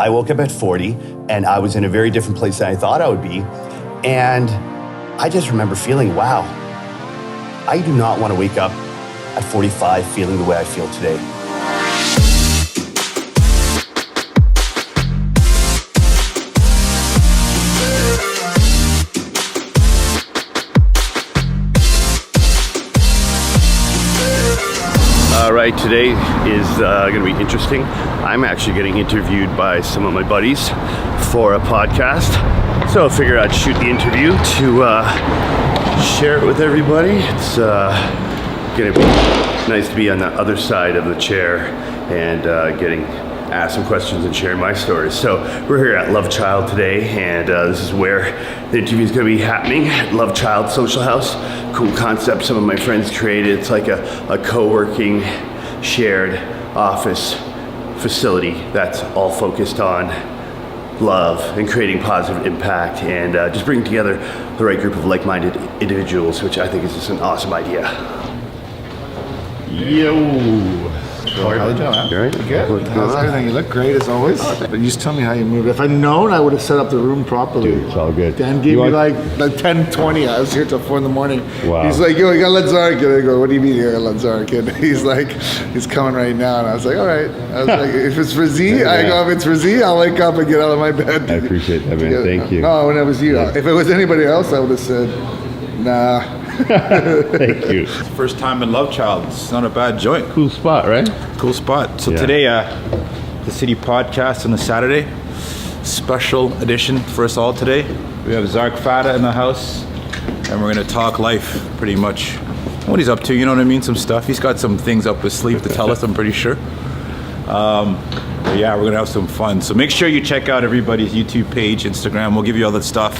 I woke up at 40 and I was in a very different place than I thought I would be. And I just remember feeling, wow, I do not want to wake up at 45 feeling the way I feel today. All right, today is going to be interesting. I'm actually getting interviewed by some of my buddies for a podcast. So I figured I'd shoot the interview to share it with everybody. It's going to be nice to be on the other side of the chair and getting asked some questions and sharing my stories. So we're here at Love Child today, and this is where the interview is going to be happening at Love Child Social House. Cool concept some of my friends created. It's like a co-working shared office facility that's all focused on love and creating positive impact and just bringing together the right group of like-minded individuals, which I think is just an awesome idea. Yo! How you doing, man? You all right? Good. How's everything? You look great as always. But you just tell me how you moved. If I'd known, I would have set up the room properly. Dude, it's all good. Dan gave me like 10, 20. I was here till 4 in the morning. Wow. He's like, yo, you gotta let Zark. And I go, what do you mean you gotta let Zark? And he's like, he's coming right now. And I was like, all right. I was like, if it's for Z, I go, if it's for Z, I'll wake up and get out of my bed. I appreciate that, man. Thank you. No, when it was you. Yeah. If it was anybody else, I would have said, nah. Thank you. First time in Love Child. It's not a bad joint. Cool spot, right? Cool spot. So today, the City Podcast on a Saturday. Special edition for us all today. We have Zark Fatah in the house, and we're going to talk life, pretty much. What he's up to, you know what I mean? Some stuff. He's got some things up his sleeve to tell us, I'm pretty sure. But yeah, we're going to have some fun. So make sure you check out everybody's YouTube page, Instagram. We'll give you all that stuff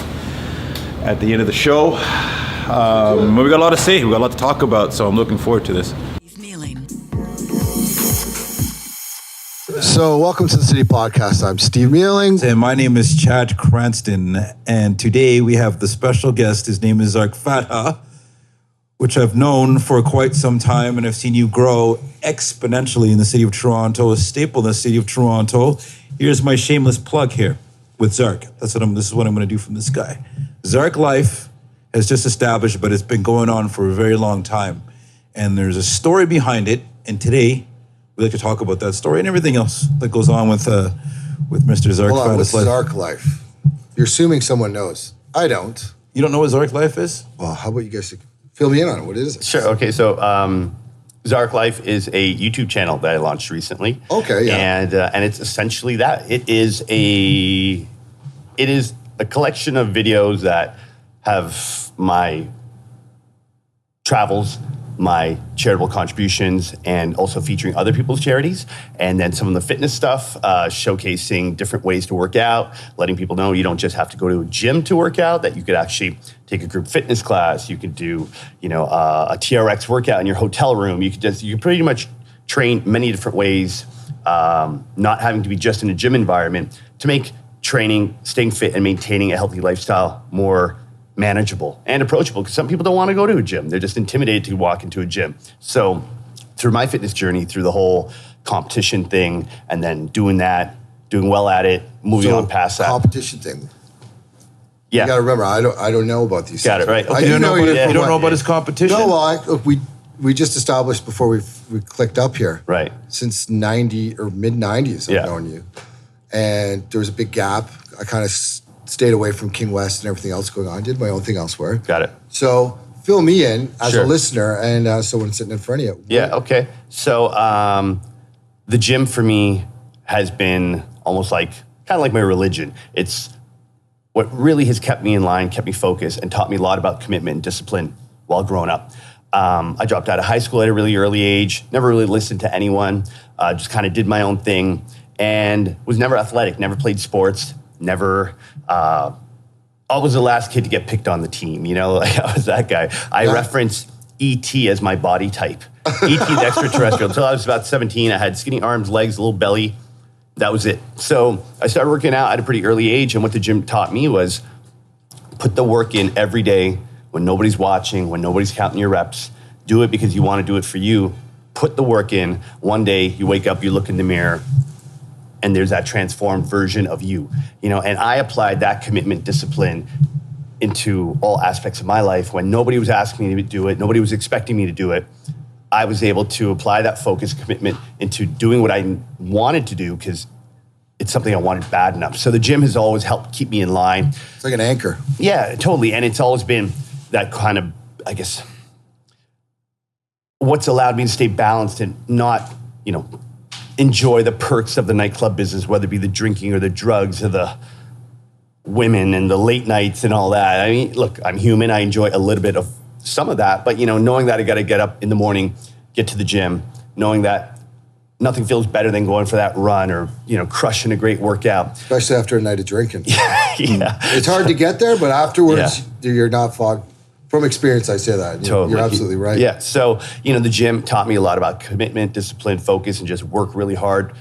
at the end of the show. But we got a lot to say, we got a lot to talk about, so I'm looking forward to this. So welcome to the City Podcast. I'm Steve Mealing. And my name is Chad Cranston, and today we have the special guest. His name is Zark Fatah, which I've known for quite some time, and I've seen you grow exponentially in the city of Toronto, a staple in the city of Toronto. Here's my shameless plug here with Zark. This is what I'm going to do from this guy. Zark Life has just established, but it's been going on for a very long time. And there's a story behind it. And today, we'd like to talk about that story and everything else that goes on with Mr. Zark. Hold on, what's Zark Life? You're assuming someone knows. I don't. You don't know what Zark Life is? Well, how about you guys fill me in on it? What is it? Sure. Okay. So Zark Life is a YouTube channel that I launched recently. Okay. Yeah. And it's essentially that. It is a collection of videos that have my travels, my charitable contributions, and also featuring other people's charities. And then some of the fitness stuff, showcasing different ways to work out, letting people know you don't just have to go to a gym to work out, that you could actually take a group fitness class. You could do, a TRX workout in your hotel room. You could pretty much train many different ways, not having to be just in a gym environment, to make training, staying fit, and maintaining a healthy lifestyle more manageable and approachable, because some people don't want to go to a gym. They're just intimidated to walk into a gym. So through my fitness journey, through the whole competition thing, and then doing well at it, moving on past that. Competition thing. Yeah. You got to remember, I don't know about these Got things. it, right. Okay. You don't know about his competition? No, well, we just established before we clicked up here. Right. Since 90 or mid-90s, I've Yeah. known you. And there was a big gap. I kind of stayed away from King West and everything else going on. I did my own thing elsewhere. Got it. So fill me in as Sure. a listener and someone sitting in front of you. Yeah, okay. So the gym for me has been almost kind of like my religion. It's what really has kept me in line, kept me focused, and taught me a lot about commitment and discipline while growing up. I dropped out of high school at a really early age, never really listened to anyone, just kind of did my own thing, and was never athletic, never played sports, never... I was the last kid to get picked on the team, I was that guy. I reference E.T. as my body type. E.T. the extraterrestrial. Until I was about 17, I had skinny arms, legs, a little belly. That was it. So I started working out at a pretty early age, and what the gym taught me was put the work in every day when nobody's watching, when nobody's counting your reps. Do it because you want to do it for you. Put the work in. One day you wake up, you look in the mirror, and there's that transformed version of you, and I applied that commitment, discipline into all aspects of my life. When nobody was asking me to do it, nobody was expecting me to do it, I was able to apply that focus, commitment into doing what I wanted to do because it's something I wanted bad enough. So the gym has always helped keep me in line. It's like an anchor. Yeah, totally. And it's always been that kind of, I guess, what's allowed me to stay balanced and not, enjoy the perks of the nightclub business, whether it be the drinking or the drugs or the women and the late nights and all that. I mean, look, I'm human. I enjoy a little bit of some of that, but knowing that I got to get up in the morning, get to the gym, knowing that nothing feels better than going for that run or, crushing a great workout. Especially after a night of drinking. Yeah. It's hard to get there, but afterwards, you're not fogged. From experience, I say that. Totally. You're absolutely right. Yeah. So, the gym taught me a lot about commitment, discipline, focus, and just work really hard,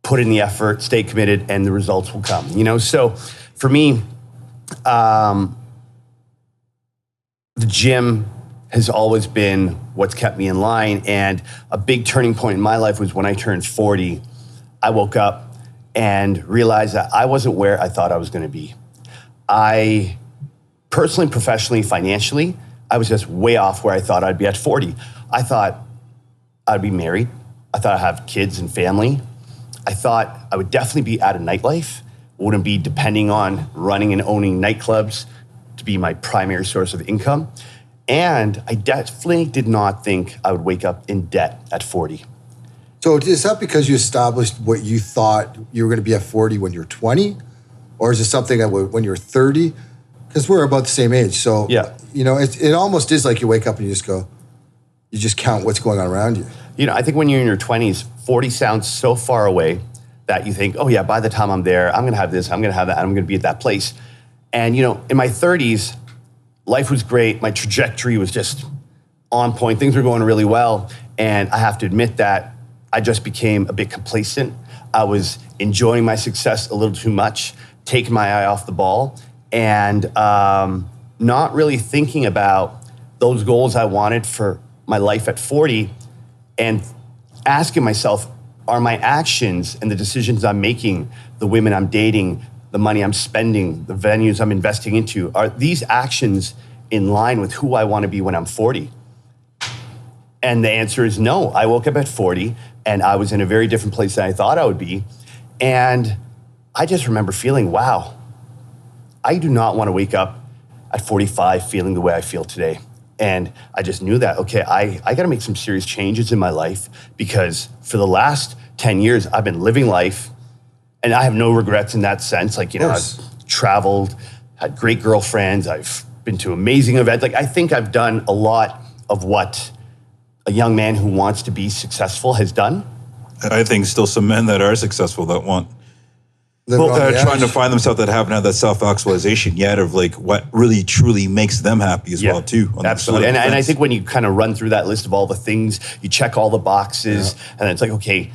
put in the effort, stay committed, and the results will come. So for me, the gym has always been what's kept me in line. And a big turning point in my life was when I turned 40. I woke up and realized that I wasn't where I thought I was going to be. I personally, professionally, financially, I was just way off where I thought I'd be at 40. I thought I'd be married. I thought I'd have kids and family. I thought I would definitely be out of nightlife. Wouldn't be depending on running and owning nightclubs to be my primary source of income. And I definitely did not think I would wake up in debt at 40. So is that because you established what you thought you were going to be at 40 when you're 20? Or is it something that when you're 30? Because we're about the same age. So, it almost is like you wake up and you just count what's going on around you. I think when you're in your 20s, 40 sounds so far away that you think, oh yeah, by the time I'm there, I'm going to have this, I'm going to have that, I'm going to be at that place. And, in my 30s, life was great. My trajectory was just on point. Things were going really well. And I have to admit that I just became a bit complacent. I was enjoying my success a little too much, taking my eye off the ball, and not really thinking about those goals I wanted for my life at 40 and asking myself, are my actions and the decisions I'm making, the women I'm dating, the money I'm spending, the venues I'm investing into, are these actions in line with who I want to be when I'm 40? And the answer is no. I woke up at 40 and I was in a very different place than I thought I would be. And I just remember feeling, wow, I do not want to wake up at 45 feeling the way I feel today. And I just knew that, okay, I got to make some serious changes in my life because for the last 10 years, I've been living life and I have no regrets in that sense. Like, I've traveled, had great girlfriends, I've been to amazing events. Like, I think I've done a lot of what a young man who wants to be successful has done. I think still some men that are successful that want, Living on the trying to edge. find themselves that haven't had that self-actualization yet of like what really truly makes them happy as well too. On Absolutely. And I think when you kind of run through that list of all the things, you check all the boxes and it's like, okay,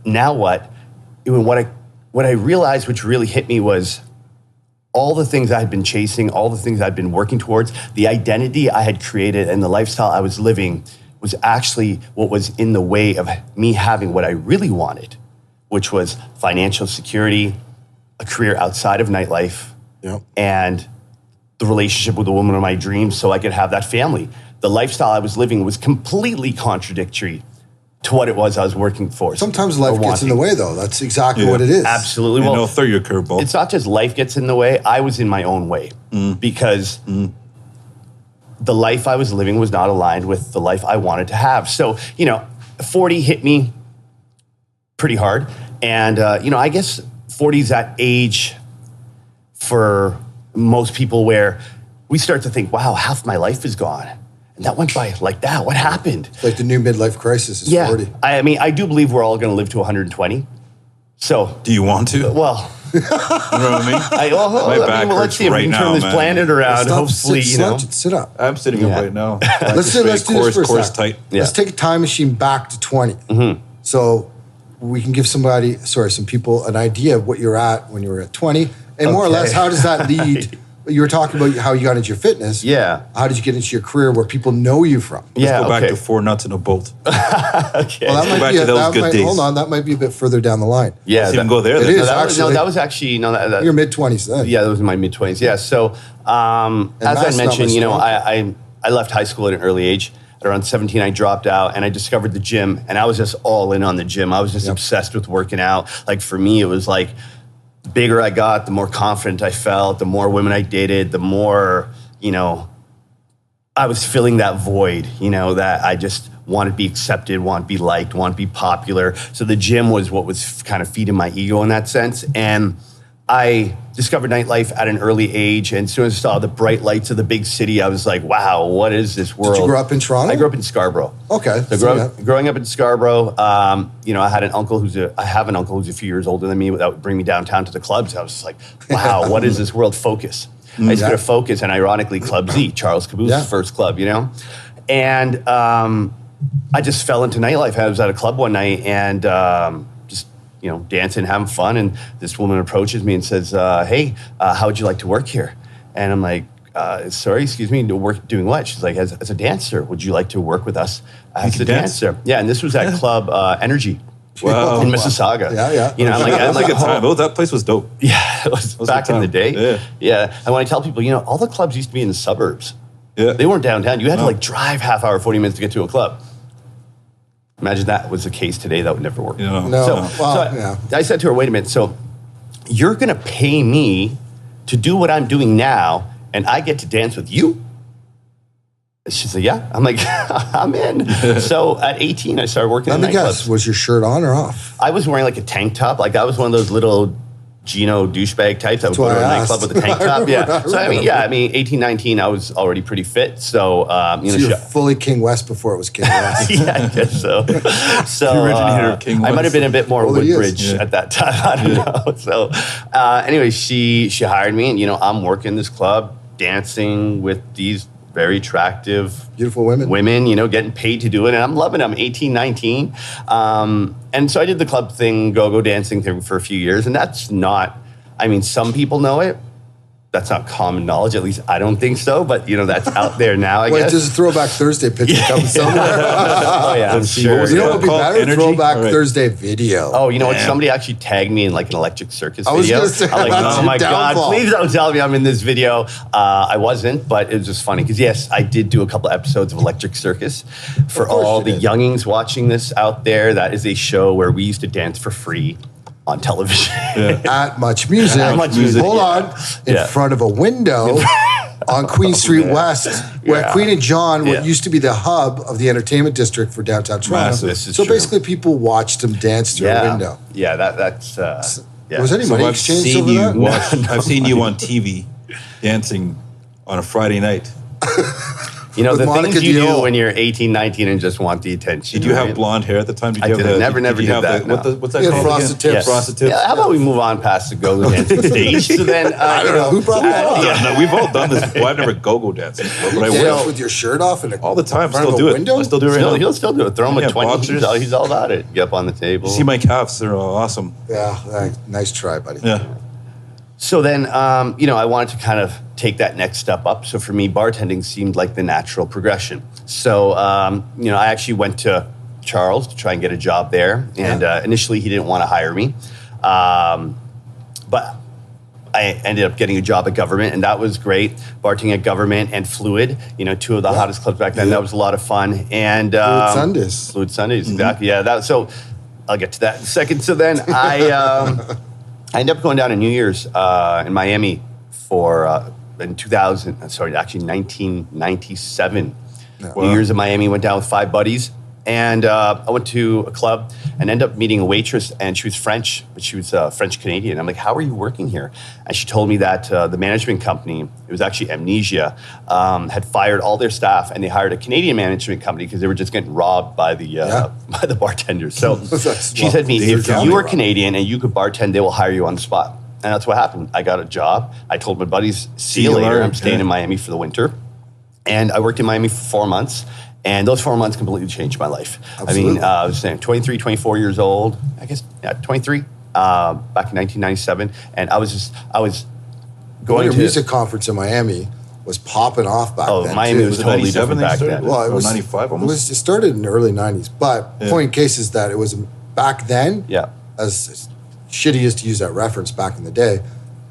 now what? What I realized, which really hit me, was all the things I had been chasing, all the things I'd been working towards, the identity I had created and the lifestyle I was living was actually what was in the way of me having what I really wanted, which was financial security, a career outside of nightlife, and the relationship with the woman of my dreams so I could have that family. The lifestyle I was living was completely contradictory to what it was I was working for. Sometimes life gets in the way, though. That's exactly what it is. Absolutely. And Well, they'll throw you a curveball. it's not just life gets in the way. I was in my own way because the life I was living was not aligned with the life I wanted to have. So, 40 hit me pretty hard. And, I guess 40 is that age for most people where we start to think, wow, half my life is gone. And that went by like that. What happened? It's like the new midlife crisis is 40. I do believe we're all going to live to 120. So, Do you want to? well, You know what I mean? My back let's hurts see if we right can now, turn this man. planet around. Stop, Hopefully, sit up. I'm sitting Yeah. up right now. Let's do this for a course sec. tight. Let's take a time machine back to 20. So we can give some people an idea of what you're at when you were at 20. And more or less, how does that lead You were talking about how you got into your fitness. Yeah. How did you get into your career where people know you from? Let's Yeah, go back okay. to 4 nuts and a bolt. Okay. Well, that go might back be to those good days. Hold on, that might be a bit further down the line. Yeah, Let's even go there. It then. is. that was actually Your mid-20s then. Yeah, that was in my mid-20s. Yeah, so as I math's not mentioned, my you know, strong I left high school at an early age. At around 17, I dropped out and I discovered the gym, and I was just all in on the gym. I was just obsessed with working out. Like for me, it was like the bigger I got, the more confident I felt, the more women I dated, the more, you know, I was filling that void, you know, that I just wanted to be accepted, want to be liked, want to be popular. So the gym was what was kind of feeding my ego in that sense. And I discovered nightlife at an early age, and as soon as I saw the bright lights of the big city, I was like, wow, what is this world? Did you grow up in Toronto? I grew up in Scarborough. Okay. So growing up in Scarborough, you know, I have an uncle who's a few years older than me that would bring me downtown to the clubs. I was just like, wow, what is this world? Focus. I used to go to Focus, and ironically, Club Z, Charles Caboos's first club, you know? And I just fell into nightlife. I was at a club one night, and just, you know, dancing, having fun, and this woman approaches me and says, hey, how would you like to work here? And I'm like, sorry, excuse me, doing what? She's like, as a dancer, would you like to work with us as a dancer? Yeah, and this was at Club Energy. Wow. In Mississauga. Yeah. You know, I'm like, That's a good time. Oh, that place was dope. Yeah, it was back in the day. Yeah. And when I tell people, you know, all the clubs used to be in the suburbs. Yeah. They weren't downtown. You had to like drive half hour, 40 minutes to get to a club. Imagine that was the case today. That would never work. Yeah. No. I said to her, wait a minute. So you're going to pay me to do what I'm doing now, and I get to dance with you? She's like, yeah. I'm like, I'm in. So at 18, I started working in Let me nightclubs. guess, was your shirt on or off? I was wearing like a tank top. Like I was one of those little Gino douchebag types that would go to a nightclub with a tank top. Yeah. So I mean, 18, 19, I was already pretty fit. So, you know. So you were fully King West before it was King West. Yeah, I guess so. So The originator of King I might West. have been a bit more Well, he is. Woodbridge at that time. I don't know. So anyway, she hired me, and, you know, I'm working this club, dancing with these very attractive, Beautiful women. you know, getting paid to do it. And I'm loving it. I'm 18, 19. And so I did the club thing, go dancing thing for a few years. And that's not, I mean, some people know it. That's not common knowledge. At least I don't think so. But, you know, that's out there now, I Wait, guess. does a Throwback Thursday picture come somewhere? Oh, yeah, I'm Let's see, sure. what was You it know what would be called? better? Energy? Throwback All right. Thursday video. Oh, you know what? Damn. Somebody actually tagged me in like an Electric Circus I was video. gonna say, I'm like, that's oh your my downfall. God, please don't tell me I'm in this video. I wasn't, but it was just funny because, yes, I did do a couple episodes of Electric Circus. For course all you the did. youngings watching this out there, that is a show where we used to dance for free on television. At Much Music. At Much Music, Hold yeah. on. In Yeah. front of a window on Queen Street West, where Yeah. Queen and John, what Yeah. used to be the hub of the entertainment district for downtown Toronto. Massive. This is So true. basically, people watched them dance through a window. Yeah, that's. Yeah. Was any So money I've exchanged seen over you that? watch. I've seen you on TV dancing on a Friday night. You know, With the Monica things you Diol. do when you're 18, 19 and just want the attention. Did you have right? blonde hair at the time? Did I you have didn't. the, Never did you did have that, The, no. what's that Yeah, called frosted again? tips. Frosted tips. Yeah, how about we move on past the go-go dancing stage? So then, I don't know. Who brought that up? Yeah, no, we've all done this before. I've never go-go danced before, but I Dance will. with your shirt off and All the time. front of Still a do it. window? I still do it right now. He'll still do it. Throw him Yeah, a 20. boxers. He's all about it. Get up on the table. See my calves? They're awesome. Yeah, nice try, buddy. Yeah. So then, you know, I wanted to kind of take that next step up. So for me, bartending seemed like the natural progression. So, you know, I actually went to Charles to try and get a job there. And initially, he didn't want to hire me. But I ended up getting a job at Government, and that was great. Bartending at Government and Fluid, you know, two of the hottest clubs back then. That was a lot of fun. And Fluid Sundays. Fluid Sundays, exactly. Yeah. So I'll get to that in a second. So then I ended up going down to New Year's in Miami for in 1997. New Year's in Miami, went down with 5 buddies. And I went to a club and ended up meeting a waitress, and she was French, but she was French-Canadian. I'm like, how are you working here? And she told me that the management company, it was actually Amnesia, had fired all their staff, and they hired a Canadian management company because they were just getting robbed by the bartenders. So she said to me, if you were Canadian and you could bartend, they will hire you on the spot. And that's what happened. I got a job. I told my buddies, see you later. I'm staying in Miami for the winter. And I worked in Miami for 4 months. And those 4 months completely changed my life. Absolutely. I mean, I was 23, 24 years old. I guess, 23, back in 1997. And I was going to music conference in Miami was popping off back then. Miami too. was totally different back then. Well, Well, it was 95 almost. It started in the early 90s. But point in case is that it was back then, Yeah. as shitty as to use that reference back in the day,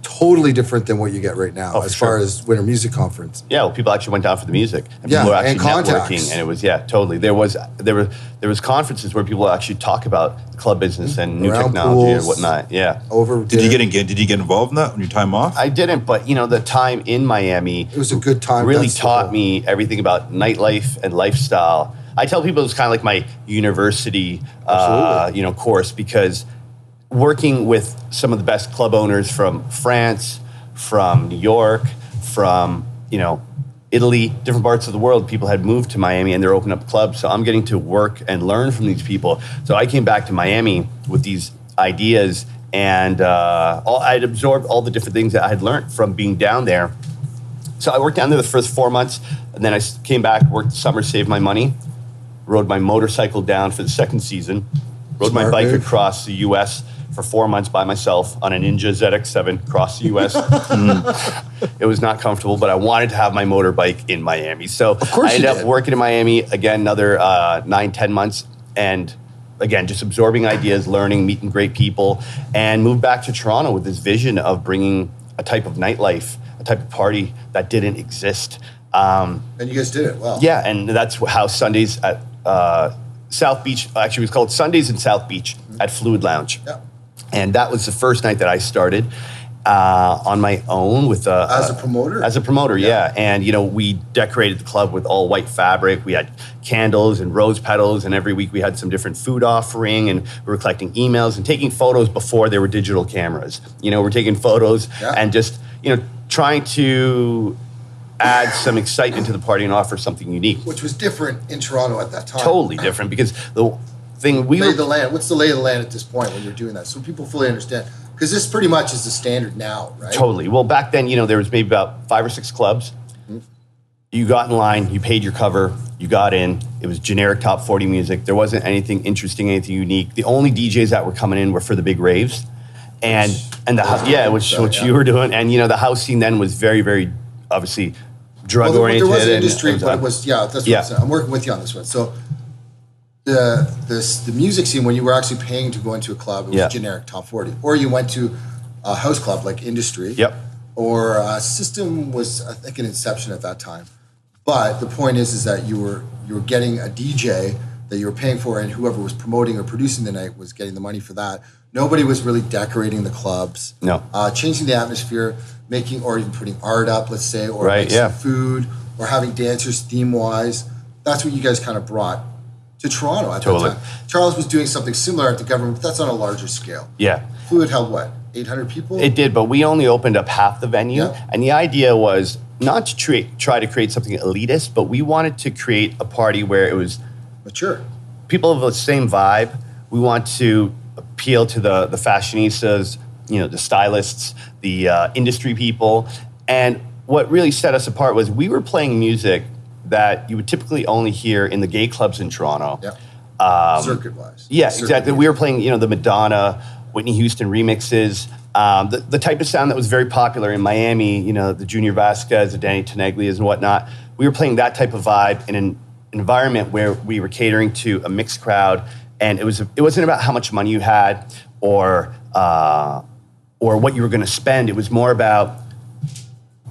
totally different than what you get right now as far as Winter Music Conference. Yeah, well, people actually went down for the music, and Yeah, people were actually and contacts. networking, and it was totally. There was conferences where people actually talk about the club business and new Around technology and pools. whatnot. Yeah, Did you get involved in that on your time off? I didn't, but the time in Miami, It was a good time. really That's the taught whole- me everything about nightlife and lifestyle. I tell people it was kind of like my university, course, because working with some of the best club owners from France, from New York, from Italy, different parts of the world, people had moved to Miami and they're opening up clubs. So I'm getting to work and learn from these people. So I came back to Miami with these ideas, and I'd absorbed all the different things that I had learned from being down there. So I worked down there the first 4 months, and then I came back, worked the summer, saved my money, rode my motorcycle down for the second season, rode my Smart bike move. across the U.S. for 4 months by myself on a Ninja ZX7 across the U.S. It was not comfortable, but I wanted to have my motorbike in Miami. So course I ended you up did. working in Miami, again, another 9-10 months, and again, just absorbing ideas, learning, meeting great people, and moved back to Toronto with this vision of bringing a type of nightlife, a type of party that didn't exist. And you guys did it well. Yeah, and that's how Sundays at South Beach, actually it was called Sundays in South Beach at Fluid Lounge. Yeah. And that was the first night that I started on my own with As a promoter? As a promoter, yeah. And we decorated the club with all white fabric. We had candles and rose petals, and every week we had some different food offering, and we were collecting emails and taking photos before there were digital cameras. We're taking photos and just trying to add some excitement to the party and offer something unique. Which was different in Toronto at that time. Totally different, because the thing Lay of the land. What's the lay of the land at this point when you're doing that? So people fully understand. Because this pretty much is the standard now, right? Totally. Well, back then, there was maybe about 5 or 6 clubs. You got in line, you paid your cover, you got in. It was generic top 40 music. There wasn't anything interesting, anything unique. The only DJs that were coming in were for the big raves. And which you were doing. And the house scene then was very, very obviously drug oriented. There was industry, but it was that's what Yeah. I'm saying. I'm working with you on this one. So the music scene, when you were actually paying to go into a club, it was generic top 40, or you went to a house club like Industry. Yep. Or System was, I think, an Inception at that time. But the point is that you were getting a DJ that you were paying for, and whoever was promoting or producing the night was getting the money for that. Nobody was really decorating the clubs. No. Changing the atmosphere, making, or even putting art up, let's say, or Right, making yeah. food, or having dancers theme-wise. That's what you guys kind of brought to Toronto at Totally. that time. Charles was doing something similar at the government, but that's on a larger scale. Yeah. Fluid held what, 800 people? It did, but we only opened up half the venue. Yeah. And the idea was not to try to create something elitist, but we wanted to create a party where it was Mature. people of the same vibe. We want to appeal to the fashionistas, the stylists, the industry people. And what really set us apart was we were playing music that you would typically only hear in the gay clubs in Toronto. Yeah. Circuit-wise. Yeah, Circuit exactly. music. We were playing, the Madonna, Whitney Houston remixes, the type of sound that was very popular in Miami, the Junior Vasquez, the Danny Teneglias and whatnot. We were playing that type of vibe in an environment where we were catering to a mixed crowd, and it wasn't about how much money you had or what you were going to spend. It was more about,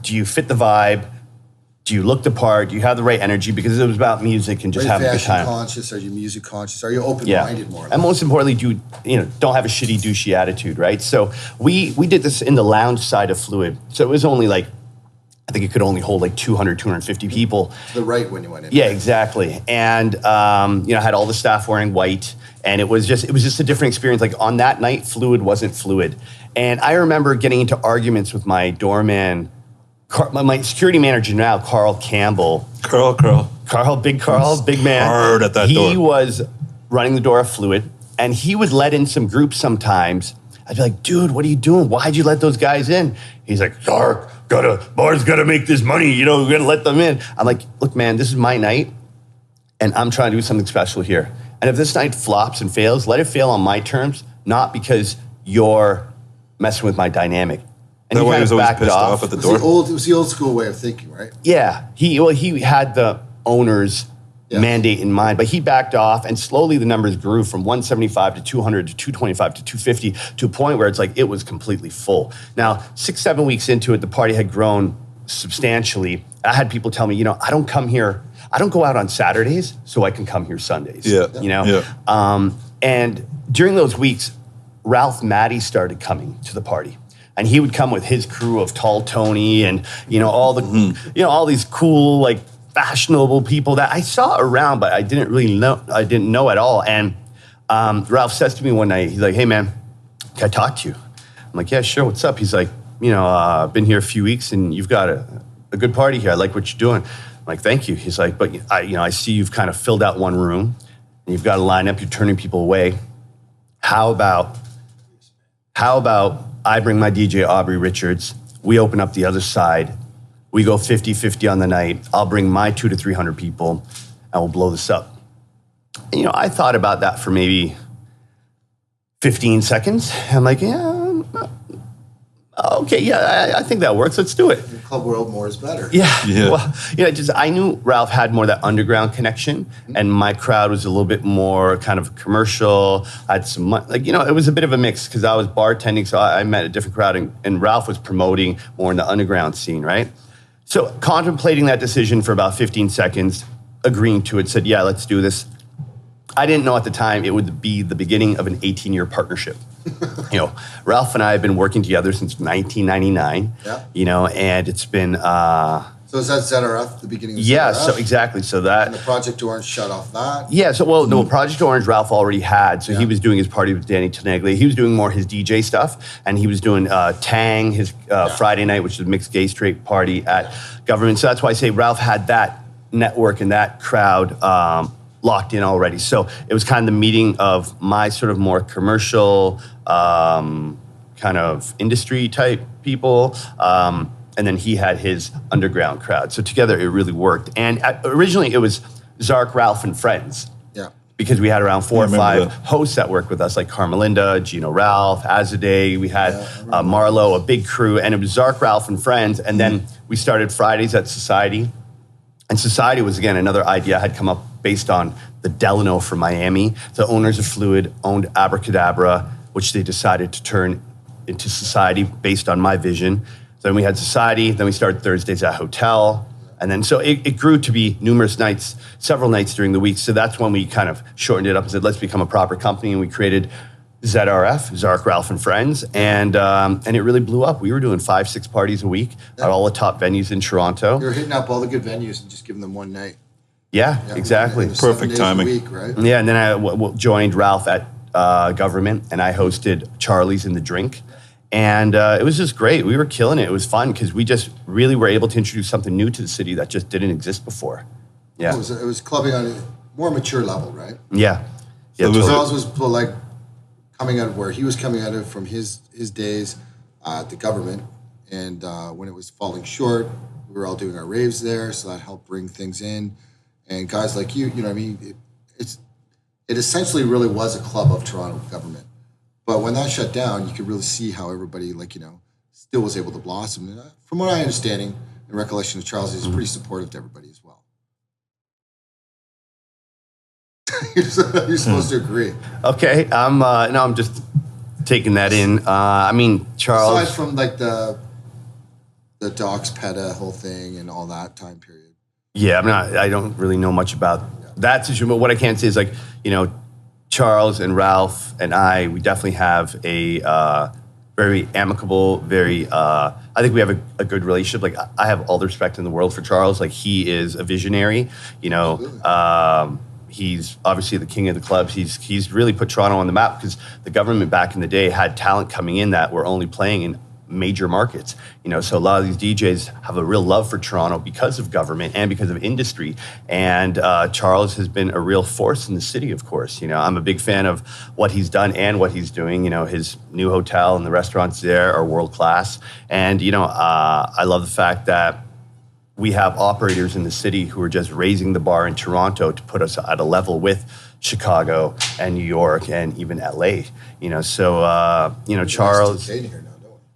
do you fit the vibe? Do you look the part? Do you have the right energy? Because it was about music and just having a good fashion time. conscious? Are you music conscious? Are you open-minded more? or And less? most importantly, don't have a shitty, douchey attitude, right? So we did this in the lounge side of Fluid. So it was only I think it could only hold 200, 250 people. To the right when you went in. Yeah, exactly. And I had all the staff wearing white, and it was just a different experience. Like on that night, Fluid wasn't Fluid. And I remember getting into arguments with my doorman, my security manager now, Carl Campbell. Carl. Big man. Hard at that door. He was running the door of Fluid, and he would let in some groups sometimes. I'd be like, dude, what are you doing? Why'd you let those guys in? He's like, Zark, bar's gotta make this money, we gotta let them in. I'm like, look, man, this is my night, and I'm trying to do something special here. And if this night flops and fails, let it fail on my terms, not because you're messing with my dynamic. And That he way he kind was of always backed pissed off. off at the It door. was the old school way of thinking, right? Yeah, he had the owner's mandate in mind, but he backed off, and slowly the numbers grew from 175 to 200 to 225 to 250 to a point where it's like it was completely full. Now, 6-7 weeks into it, the party had grown substantially. I had people tell me, I don't come here, I don't go out on Saturdays, so I can come here Sundays. And during those weeks, Ralph Maddie started coming to the party. And he would come with his crew of Tall Tony and, all the, all these cool, like, fashionable people that I saw around, but I didn't know at all. And Ralph says to me one night, he's like, "Hey, man, can I talk to you?" I'm like, "Yeah, sure. What's up?" He's like, "I've been here a few weeks and you've got a good party here. I like what you're doing." I'm like, "Thank you." He's like, "But I see you've kind of filled out one room and you've got to line up. You're turning people away. How about I bring my DJ Aubrey Richards, we open up the other side, we go 50-50 on the night, I'll bring my 200 to 300 people, and we'll blow this up." And, I thought about that for maybe 15 seconds. I'm like, "Yeah, okay, yeah, I think that works. Let's do it." In the club world, more is better. Yeah. Well, I knew Ralph had more of that underground connection, and my crowd was a little bit more kind of commercial. I had some, it was a bit of a mix because I was bartending, so I met a different crowd, and Ralph was promoting more in the underground scene, right? So contemplating that decision for about 15 seconds, agreeing to it, said, "Yeah, let's do this." I didn't know at the time it would be the beginning of an 18-year partnership. Ralph and I have been working together since 1999. Yeah. And it's been. So is that ZRF, the beginning of ZRF? Yeah, so exactly. So that. And the Project Orange shut off that? Yeah, no, Project Orange Ralph already had. So he was doing his party with Danny Tenaglia. He was doing more his DJ stuff, and he was doing Tang, his Friday night, which is a mixed gay straight party at Government. So that's why I say Ralph had that network and that crowd locked in already. So it was kind of the meeting of my sort of more commercial kind of industry type people. And then he had his underground crowd. So together it really worked. And originally it was Zark, Ralph, and Friends. Yeah. Because we had around 4 or 5 hosts that worked with us, like Carmelinda, Gino Ralph, Azadeh. We had Marlo, a big crew. And it was Zark, Ralph, and Friends. And then we started Fridays at Society. And Society was, again, another idea had come up based on the Delano from Miami. The owners of Fluid owned Abracadabra, which they decided to turn into Society based on my vision. So then we had Society, then we started Thursdays at Hotel. And then so it grew to be numerous nights, several nights during the week. So that's when we kind of shortened it up and said, let's become a proper company. And we created ZRF, Zark, Ralph, and Friends. And it really blew up. We were doing 5-6 parties a week at all the top venues in Toronto. You're hitting up all the good venues and just giving them one night. Yeah, exactly. Perfect timing. Week, right? Yeah, and then I joined Ralph at Government, and I hosted Charlie's in the Drink. And it was just great. We were killing it. It was fun because we just really were able to introduce something new to the city that just didn't exist before. Yeah. It was clubbing on a more mature level, right? Yeah. So yeah, Charles was like coming out of where he was coming out of from his days at the Government. And when it was falling short, we were all doing our raves there. So that helped bring things in. And guys like you know what I mean? It essentially really was a club of Toronto Government. But when that shut down, you could really see how everybody, still was able to blossom. And from what I understanding and recollection of Charles, he's pretty supportive to everybody as well. You're supposed to agree. Okay, I'm just taking that in. Charles. Aside from the Docs PETA whole thing and all that time period. Yeah, I don't really know much about that situation. But what I can say is Charles and Ralph and we definitely have a very amicable, I think we have a good relationship. I have all the respect in the world for Charles. He is a visionary. He's obviously the king of the clubs. He's really put Toronto on the map because the Government back in the day had talent coming in that were only playing in major markets. So a lot of these DJs have a real love for Toronto because of Government and because of industry. And Charles has been a real force in the city, of course. I'm a big fan of what he's done and what he's doing. His new hotel and the restaurants there are world class. And, I love the fact that we have operators in the city who are just raising the bar in Toronto to put us at a level with Chicago and New York and even LA. Charles.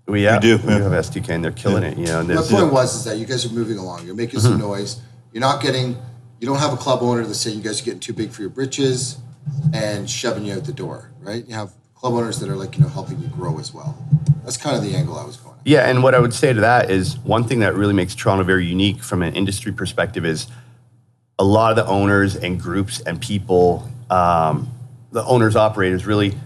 We do, we have STK and they're killing it. You know, and My there's- point was is that you guys are moving along. You're making some noise. You're not getting. You don't have a club owner that's saying you guys are getting too big for your britches and shoving you out the door, right? You have club owners that are like helping you grow as well. That's kind of the angle I was going at. Yeah, and what I would say to that is one thing that really makes Toronto very unique from an industry perspective is a lot of the owners and groups and people, the owners, operators really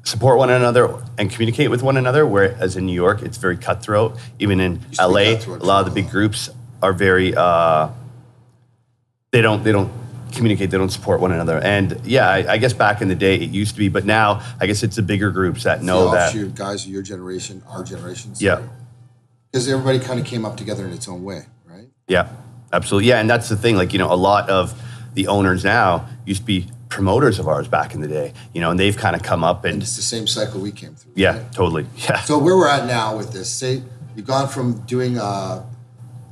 support one another and communicate with one another, whereas in New York, it's very cutthroat. Even in LA, a lot of the big groups are very, they don't communicate, they don't support one another. And yeah, I guess back in the day it used to be, but now I guess it's the bigger groups that know the that. offshoot guys of your generation, our generation. Yeah. Because everybody kind of came up together in its own way, right? Yeah, absolutely. Yeah, and that's the thing. Like, a lot of the owners now used to be promoters of ours back in the day, and they've kind of come up And and it's the same cycle we came through. yeah, right? totally. Yeah. So where we're at now with this, say you've gone from doing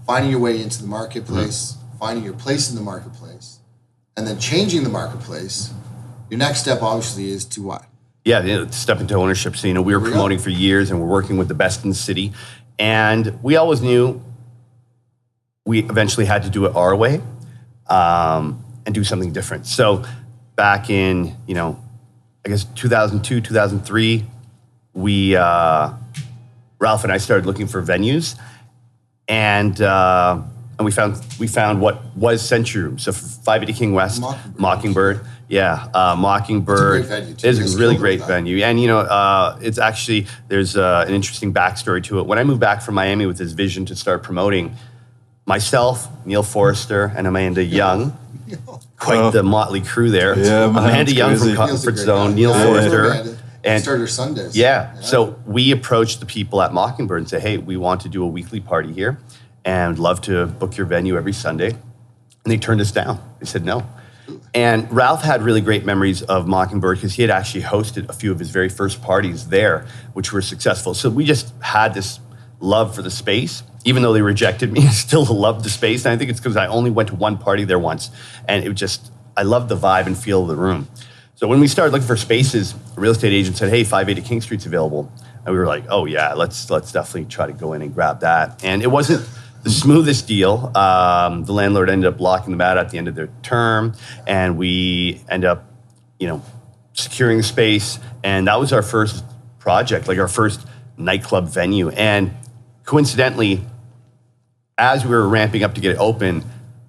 finding your way into the marketplace, finding your place in the marketplace, and then changing the marketplace. Your next step obviously is to what? Yeah, step into ownership. So, we were promoting for years and we're working with the best in the city. And we always knew we eventually had to do it our way and do something different. So back in, I guess 2002, 2003, Ralph and I started looking for venues and we found what was Century Room. So 580 King West, Mockingbird. Yeah, Mockingbird is a really great venue. And, it's actually, there's an interesting backstory to it. When I moved back from Miami with this vision to start promoting, myself, Neil Forrester, and Amanda Young, quite the motley crew there. Yeah, man, Amanda Young crazy. from Comfort Zone, Neil Forrester. And started your Sundays. Yeah, so we approached the people at Mockingbird and said, hey, we want to do a weekly party here and love to book your venue every Sunday. And they turned us down. They said no. And Ralph had really great memories of Mockingbird because he had actually hosted a few of his very first parties there, which were successful. So we just had this love for the space. Even though they rejected me, I still loved the space. And I think it's because I only went to one party there once. And I loved the vibe and feel of the room. So when we started looking for spaces, a real estate agent said, hey, 580 King Street's available. And we were like, oh yeah, let's definitely try to go in and grab that. And it wasn't the smoothest deal. The landlord ended up blocking them out at the end of their term. And we ended up, securing the space. And that was our first project, like our first nightclub venue. And coincidentally, as we were ramping up to get it open,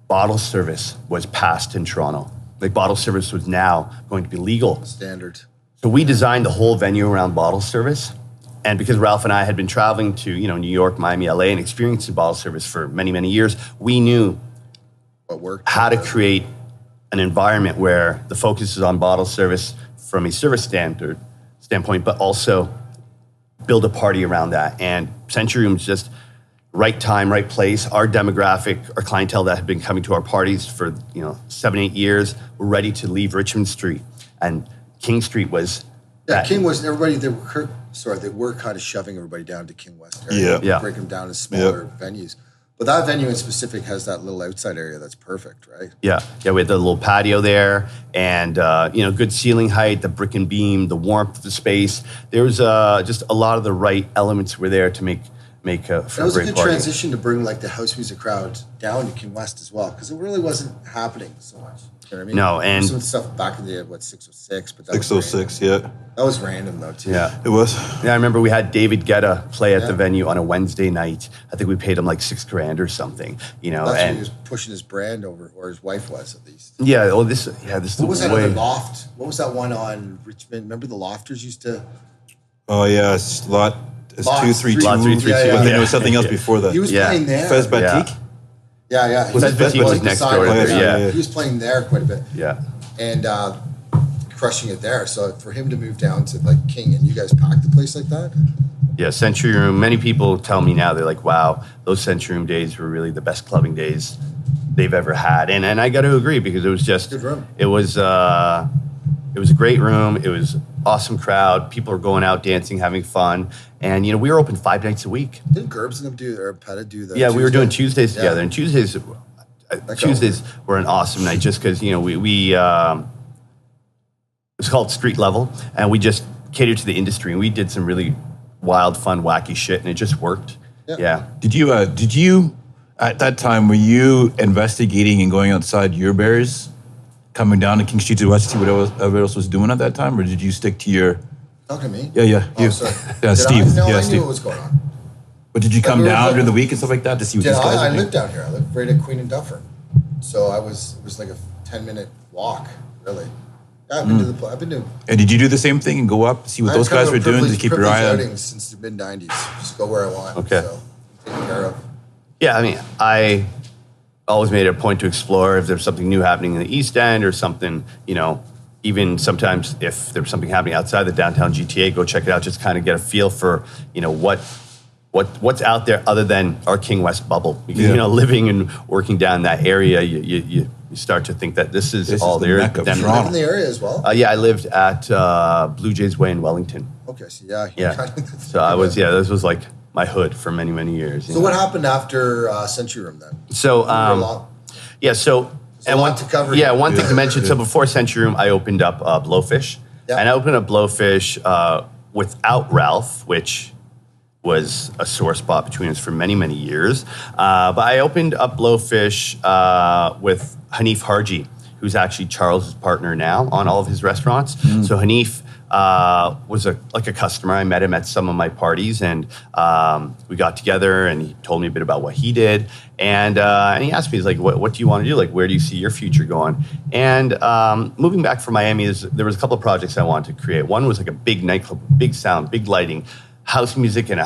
bottle service was passed in Toronto. Like bottle service was now going to be legal. Standard. So we designed the whole venue around bottle service. And because Ralph and I had been traveling to, New York, Miami, LA, and experiencing bottle service for many, many years, we knew how to create an environment where the focus is on bottle service from a service standpoint, but also build a party around that. And Century Room's just right time, right place. Our demographic, our clientele that had been coming to our parties for 7-8 years, were ready to leave Richmond Street, and King Street was. King was everybody. They were kind of shoving everybody down to King West area. Yeah. Breaking them down to smaller venues. But that venue in specific has that little outside area that's perfect, right? Yeah. We had the little patio there, and good ceiling height, the brick and beam, the warmth of the space. There was just a lot of the right elements were there to make for a great party. That was a good transition to bring like the house music crowd down to King West as well, because it really wasn't happening so much. You know what I mean? No, and some stuff back in the 606, but that 606, yeah. That was random though too. Yeah, it was. Yeah, I remember we had David Guetta play at the venue on a Wednesday night. I think we paid him like $6,000 or something. That's when he was pushing his brand over, or his wife was at least. Yeah. Oh, this. What was that other loft? What was that one on Richmond? Remember the lofters used to? Oh yeah, it's lot. It's 232. Lot 332. Yeah. There was something else before that. He was playing there. Fez Batik. Yeah. Was that Batik was next door? Yeah. He was playing there quite a bit. Yeah. And crushing it there. So for him to move down to like King, and you guys packed the place like that. Yeah, Century Room. Many people tell me now, they're like, wow, those Century Room days were really the best clubbing days they've ever had. And I got to agree, because it was just, good room. It was a great room. It was awesome crowd. People were going out dancing, having fun. And, we were open 5 nights a week. Didn't Gerbs and them do, or Petta do that? Yeah, we were doing Tuesdays together. And Tuesdays were an awesome night just because, we it was called Street Level, and we just catered to the industry. And we did some really wild, fun, wacky shit, and it just worked. Yeah. Did you at that time, were you investigating and going outside your bears, coming down to King Street to watch to see what everyone else was doing at that time, or did you stick to your? Talking to me? Yeah. Oh, You. sorry. Yeah, Did Steve. I? No, yeah, I Steve. knew what was going on. But did you come we were down like- during the week and stuff like that to see what these guys I were doing? lived down here. I lived right at Queen and Dufferin. So it was like a 10-minute walk, really. Yeah, I've been to. And did you do the same thing and go up, see what those guys were doing to keep your eye on? Outings since the mid-90s. Just go where I want. Okay. So, taken care of. Yeah, I mean, I always made it a point to explore if there's something new happening in the East End or something, even sometimes if there's something happening outside the downtown GTA, go check it out, just kind of get a feel for, what's out there other than our King West bubble. Because, living and working down that area, you start to think that this is all the there. Mecca of You live Toronto. in the area as well? Yeah, I lived at Blue Jays Way in Wellington. Okay, so yeah. Yeah. So I was, this was like my hood for many, many years. So what happened after Century Room then? So, yeah, so a lot to cover Yeah, here. one thing to mention. So before Century Room, I opened up Blowfish. Yeah. And I opened up Blowfish without Ralph, which was a sore spot between us for many, many years. But I opened up Blowfish with Hanif Harji, who's actually Charles's partner now on all of his restaurants. So Hanif was a customer. I met him at some of my parties, and we got together, and he told me a bit about what he did. And he asked me, he's like, what do you want to do? Like, where do you see your future going? And moving back from Miami, there was a couple of projects I wanted to create. One was like a big nightclub, big sound, big lighting, house music in an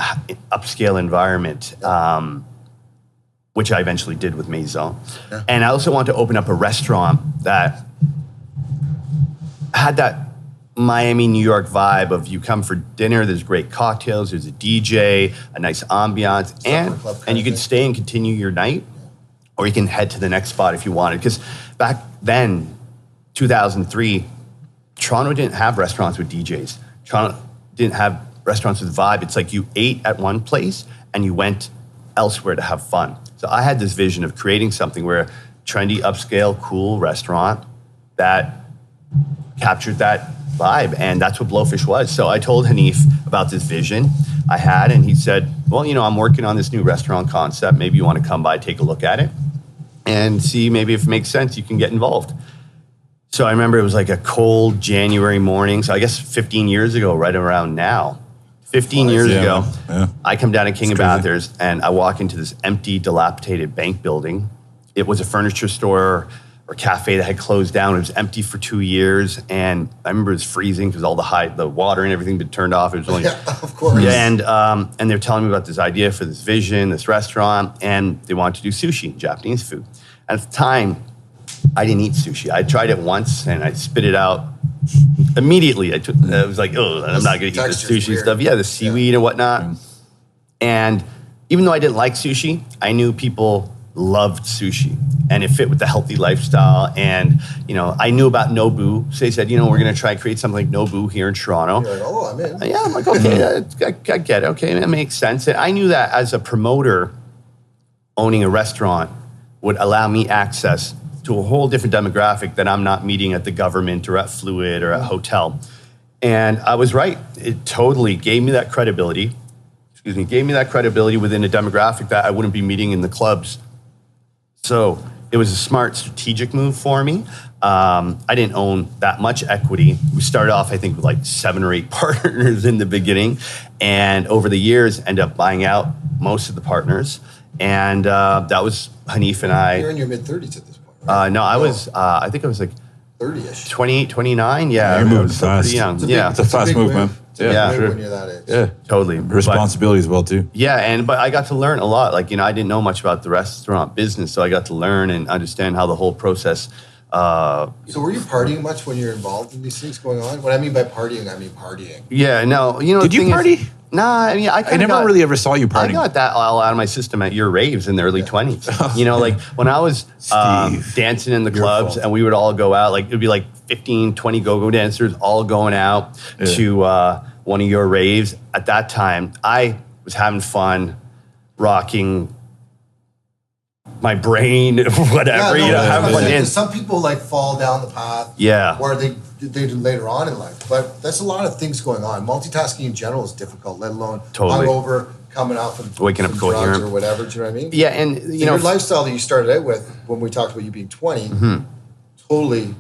upscale environment, which I eventually did with Maison. Yeah. And I also wanted to open up a restaurant that had that Miami, New York vibe of you come for dinner, there's great cocktails, there's a DJ, a nice ambiance, and you can stay and continue your night, or you can head to the next spot if you wanted. Because back then, 2003, Toronto didn't have restaurants with DJs. Toronto didn't have restaurants with vibe. It's like you ate at one place and you went elsewhere to have fun. So I had this vision of creating something where trendy, upscale, cool restaurant that captured that vibe, and that's what Blowfish was. So I told Hanif about this vision I had, and he said, well, I'm working on this new restaurant concept. Maybe you want to come by, take a look at it, and see maybe if it makes sense, you can get involved. So I remember it was like a cold January morning, so I guess 15 years ago, right around now. 15 years ago, I come down to King of Bathurst, and I walk into this empty, dilapidated bank building. It was a furniture store or cafe that had closed down. It was empty for 2 years, and I remember it was freezing because all the water and everything had been turned off. It was only of course. Yeah, and they're telling me about this idea for this vision, this restaurant, and they wanted to do sushi, Japanese food. And at the time, I didn't eat sushi. I tried it once, and I spit it out immediately. I was like, oh, I'm not going to eat this sushi stuff. Yeah, the seaweed and whatnot. And even though I didn't like sushi, I knew people loved sushi, and it fit with the healthy lifestyle. And I knew about Nobu, so they said, we're going to try and create something like Nobu here in Toronto. You're like, oh, I'm in. Yeah, I'm like, okay, I get it. Okay, that makes sense. And I knew that as a promoter, owning a restaurant would allow me access to a whole different demographic that I'm not meeting at the government or at Fluid or at Hotel. And I was right. It totally gave me that credibility. Gave me that credibility within a demographic that I wouldn't be meeting in the clubs. So it was a smart strategic move for me. I didn't own that much equity. We started off, I think, with like 7 or 8 partners in the beginning. And over the years, ended up buying out most of the partners. And that was Hanif and I. You're in your mid-30s at this point, right? No, I think I was like 30-ish. 28, 29. Yeah, you're I moving was still fast. pretty young. It's a fast move, man. Yeah, Big sure. when you're that age. Yeah, totally. responsibility as well too. Yeah, but I got to learn a lot. Like, I didn't know much about the restaurant business, so I got to learn and understand how the whole process. So were you partying much when you're involved in these things going on? What I mean by partying, I mean partying. Yeah, no. Did you party? Nah, I mean, I never really ever saw you partying. I got that all out of my system at your raves in the early 20s. Like when I was dancing in the clubs and we would all go out, like it would be like 15, 20 go-go dancers all going out to one of your raves. At that time, I was having fun, rocking my brain, whatever, having fun dancing. Some people like fall down the path. Yeah. Where they they do later on in life. But that's a lot of things going on. Multitasking in general is difficult, let alone Totally. hungover, coming out from Waking up drugs coherent. or whatever. Do you know what I mean? Yeah, and So you know, your lifestyle that you started out with when we talked about you being 20 totally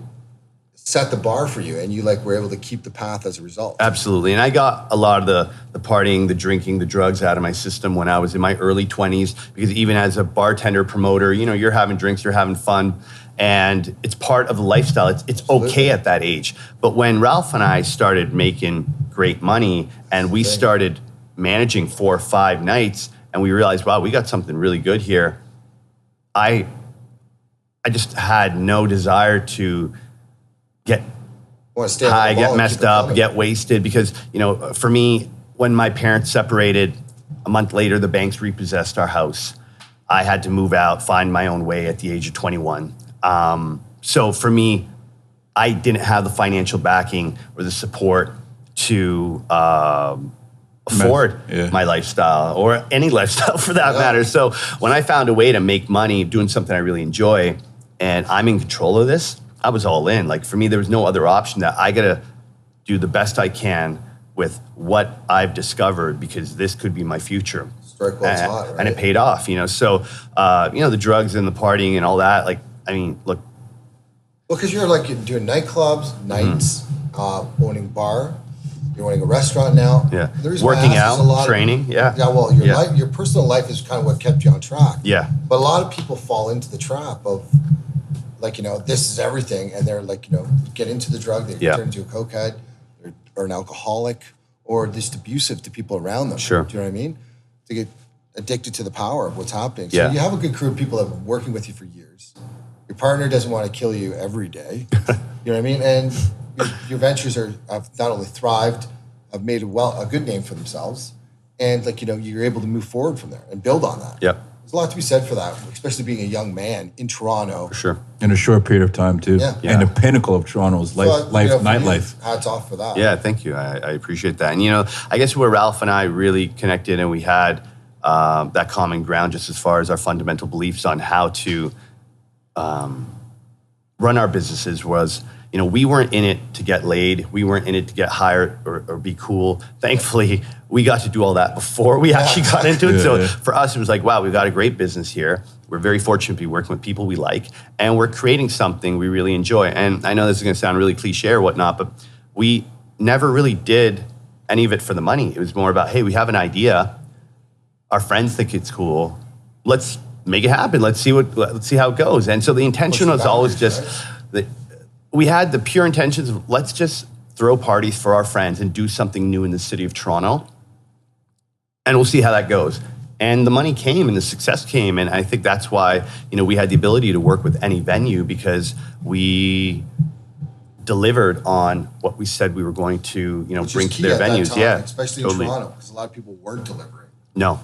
set the bar for you, and you like were able to keep the path as a result. absolutely. And I got a lot of the partying, the drinking, the drugs out of my system when I was in my early 20s, because even as a bartender, promoter, you know, you're having drinks, you're having fun, and it's part of the lifestyle. It's okay at that age. But when Ralph and I started making great money and we started managing 4 or 5 nights, and we realized, wow, we got something really good here, I just had no desire to get Want to stay on the high, ball get and messed keep it up, coming. get wasted. Because, you know, for me, when my parents separated, a month later, the banks repossessed our house. I had to move out, find my own way at the age of 21. So for me, I didn't have the financial backing or the support to afford my lifestyle, or any lifestyle for that matter. So when I found a way to make money doing something I really enjoy, and I'm in control of this, I was all in. Like, for me, there was no other option. That I gotta do the best I can with what I've discovered, because this could be my future. Strike while it's hot, right? And it paid off, you know. So, you know, the drugs and the partying and all that, like, I mean, look. Well, because you're doing nightclubs, nights, owning bar, you're owning a restaurant now. Yeah. The reason why I Working ask is out, a lot training, yeah. Yeah, well, your personal life is kind of what kept you on track. Yeah. But a lot of people fall into the trap of, like, you know, this is everything, and they're like, you know, get into the drug, they turn into a cokehead, or an alcoholic, or just abusive to people around them. Sure. Do you know what I mean? To get addicted to the power of what's happening. So Yeah. you have a good crew of people that have been working with you for years. Your partner doesn't want to kill you every day. You know what I mean? And your ventures have not only thrived, have made a good name for themselves, and, like, you know, you're able to move forward from there and build on that. Yep. There's a lot to be said for that, especially being a young man in Toronto. For sure. In a short period of time, too. Yeah. And the pinnacle of Toronto's life, So, you know, for you, nightlife. hats off for that. Yeah, thank you. I appreciate that. And, you know, I guess where Ralph and I really connected, and we had that common ground just as far as our fundamental beliefs on how to run our businesses, was, you know, we weren't in it to get laid. We weren't in it to get hired or be cool. Thankfully, we got to do all that before we actually got into it. So for us, it was like, wow, we've got a great business here. We're very fortunate to be working with people we like, and we're creating something we really enjoy. And I know this is going to sound really cliche or whatnot, but we never really did any of it for the money. It was more about, hey, we have an idea. Our friends think it's cool. Let's make it happen. Let's see how it goes. And so the intention was always just that we had the pure intentions of, let's just throw parties for our friends and do something new in the city of Toronto, and we'll see how that goes. And the money came and the success came, and I think that's why, you know, we had the ability to work with any venue, because we delivered on what we said we were going to, you know, Which bring is to key their at that venues. time, Yeah, especially totally. in Toronto, because a lot of people weren't delivering. No.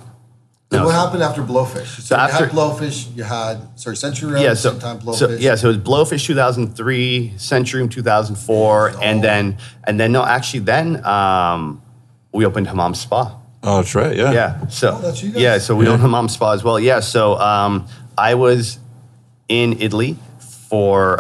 So what happened after Blowfish? So you after- had Blowfish, you had Century Room, So same time Blowfish. so it was Blowfish 2003, Century Room 2004, and then we opened Hammam Spa. Oh, that's right. Yeah. Yeah. So that's you guys. yeah. So we own Hammam Spa as well. Yeah. So I was in Italy for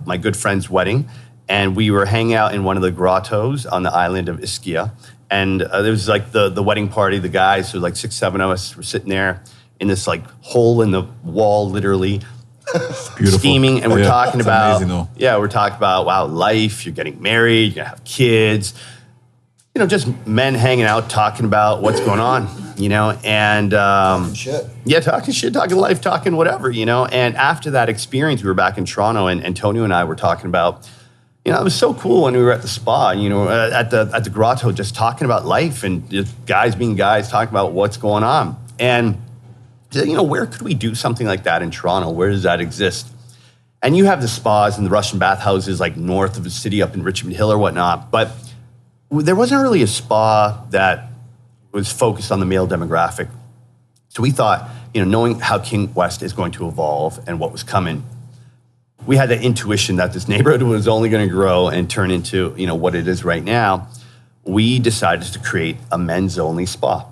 my good friend's wedding, and we were hanging out in one of the grottos on the island of Ischia. And there was like the wedding party, the guys, so like 6, 7 of us were sitting there in this like hole in the wall, literally Beautiful. steaming. And we're talking It's about, amazing, though. we're talking about, wow, life, you're getting married, you're gonna have kids, you know, just men hanging out, talking about what's going on, you know, and Shit. yeah, talking shit, talking life, talking whatever, you know. And after that experience, we were back in Toronto, and Antonio and I were talking about, you know, it was so cool when we were at the spa, you know, at the grotto, just talking about life, and just guys being guys, talking about what's going on. And, you know, where could we do something like that in Toronto? Where does that exist? And you have the spas and the Russian bathhouses like north of the city, up in Richmond Hill or whatnot, but there wasn't really a spa that was focused on the male demographic. So we thought, you know, knowing how King West is going to evolve and what was coming, we had the intuition that this neighborhood was only going to grow and turn into, you know, what it is right now. We decided to create a men's only spa.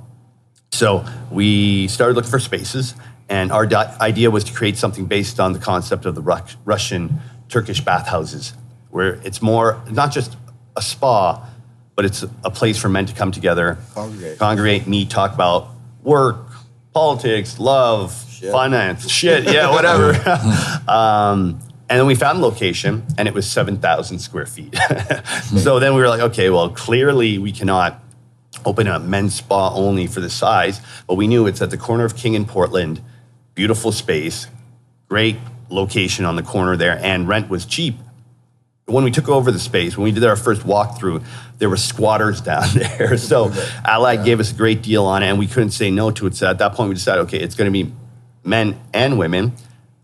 So we started looking for spaces, and our idea was to create something based on the concept of the Russian Turkish bathhouses. where it's more, not just a spa, but it's a place for men to come together, congregate, meet, talk about work, politics, love, finance, whatever. And then we found a location, and it was 7,000 square feet. So then we were like, okay, well, clearly we cannot open a men's spa only for the size, but we knew it's at the corner of King and Portland, beautiful space, great location on the corner there, and rent was cheap. When we took over the space, when we did our first walkthrough, there were squatters down there. So Allied gave us a great deal on it, and we couldn't say no to it. So at that point, we decided, okay, it's going to be men and women,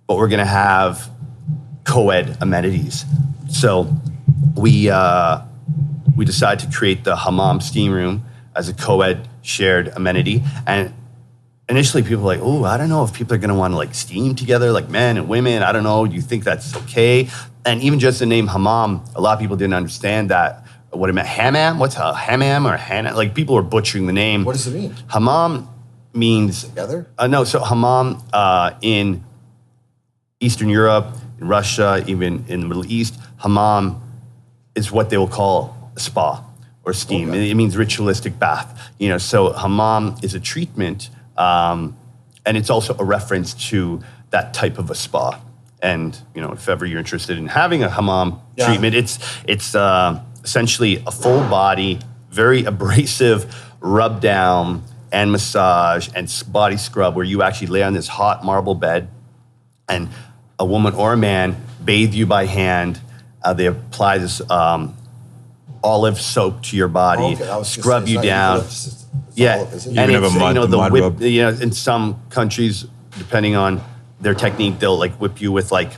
but we're going to have co-ed amenities. So we decided to create the hammam steam room as a co-ed shared amenity. And initially people were like, oh, I don't know if people are going to want to like steam together like men and women. I don't know. Do you think that's okay? And even just the name hammam, a lot of people didn't understand that, what it meant. Hammam? What's a hammam or hana? Like people were butchering the name. What does it mean? Hammam means... Together? No, so hammam in Eastern Europe, in Russia, even in the Middle East, hammam is what they will call a spa or steam. Okay. It means ritualistic bath. You know, so hammam is a treatment, and it's also a reference to that type of a spa. And you know, if ever you're interested in having a hammam treatment, it's essentially a full body, very abrasive rub down and massage and body scrub where you actually lay on this hot marble bed, and a woman or a man bathe you by hand. They apply this olive soap to your body, scrub you down. And it's, you know, the whip, you know, in some countries, depending on their technique, they'll like whip you with like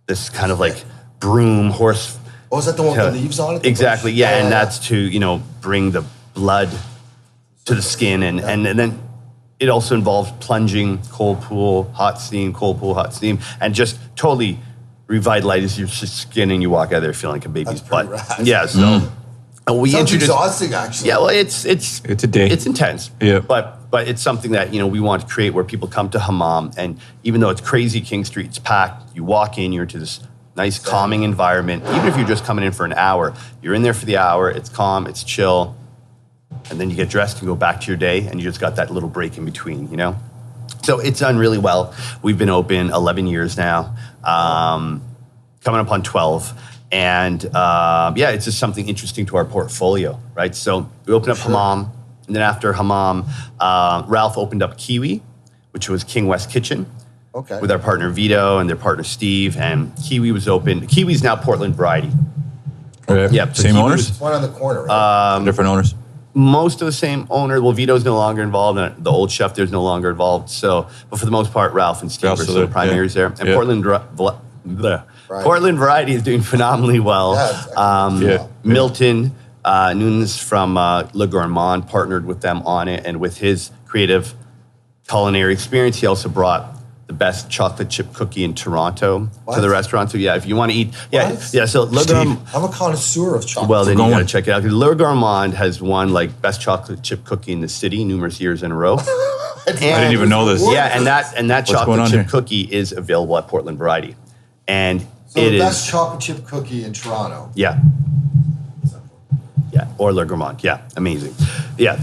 this kind of like broom horse. Oh, is that the one with the leaves on it? Exactly, yeah, and that's to, you know, bring the blood to the skin, and then it also involves plunging, cold pool, hot steam, cold pool, hot steam, and just totally revitalizes your skin, and you walk out of there feeling like a baby's butt. Rad. Yeah, so we sounds introduced. Exhausting, actually. Yeah, well, it's a day. It's intense. Yeah, but it's something that, you know, we want to create where people come to hammam, and even though it's crazy, King Street, it's packed. You walk in, you're into this nice, calming environment. Even if you're just coming in for an hour, you're in there for the hour. It's calm, it's chill, and then you get dressed and go back to your day, and you just got that little break in between, you know. So it's done really well. We've been open 11 years now, coming up on 12. And it's just something interesting to our portfolio, right? So we opened up hammam, and then after hammam, Ralph opened up Kiwi, which was King West Kitchen, with our partner Vito and their partner Steve. And Kiwi was open. Kiwi's now Portland Variety. Okay. Yeah, so same Kiwi owners? One on the corner, right? Different owners? Most of the same owner. Well, Vito's no longer involved, and the old chef there's no longer involved. So, but for the most part, Ralph and Steve are still the primaries there. And Portland Variety is doing phenomenally well. Milton Nunes from Le Gourmand partnered with them on it, and with his creative culinary experience, he also brought the best chocolate chip cookie in Toronto to the restaurant. So yeah, if you want to eat, so Le Gourmand. I'm a connoisseur of chocolate. Well, then you got to check it out. Le Gourmand has won like best chocolate chip cookie in the city numerous years in a row. I didn't even know this. Yeah, and that chocolate chip cookie is available at Portland Variety, and so the best chocolate chip cookie in Toronto. Yeah. Yeah, or Le Gourmand. Yeah, amazing. Yeah,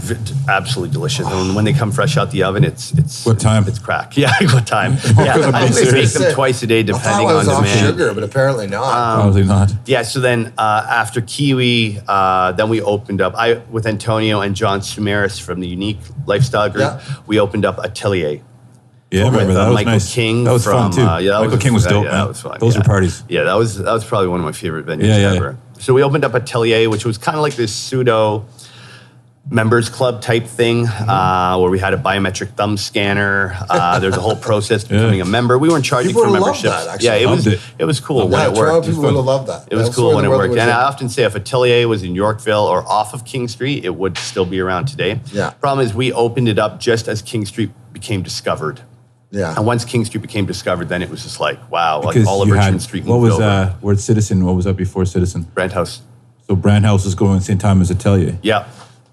absolutely delicious. And when they come fresh out the oven, it's what time? It's crack. Yeah, what time? Yeah, I always make them twice a day depending on demand. Off sugar, but apparently not. Probably not. Yeah, so then after Kiwi, then we opened up, with Antonio and John Sumeris from the Unique Lifestyle Group, we opened up Atelier. Yeah, I remember that was Michael nice. King that was fun too. Michael King was dope, man. That was fun. Those were parties. Yeah, that was probably one of my favorite venues ever. So we opened up Atelier, which was kind of like this pseudo members club type thing, where we had a biometric thumb scanner. There's a whole process to becoming a member. We weren't charging for memberships. That, yeah, it was cool when it worked. People would have loved that. It was cool when it worked. And I often say if Atelier was in Yorkville or off of King Street, it would still be around today. Yeah. Problem is we opened it up just as King Street became discovered. Yeah. And once King Street became discovered, then it was just like, wow, because like all of Richmond Street moved over. What was where's Citizen? What was up before Citizen? Brand House. So Brand House was going at the same time as Atelier. Yeah.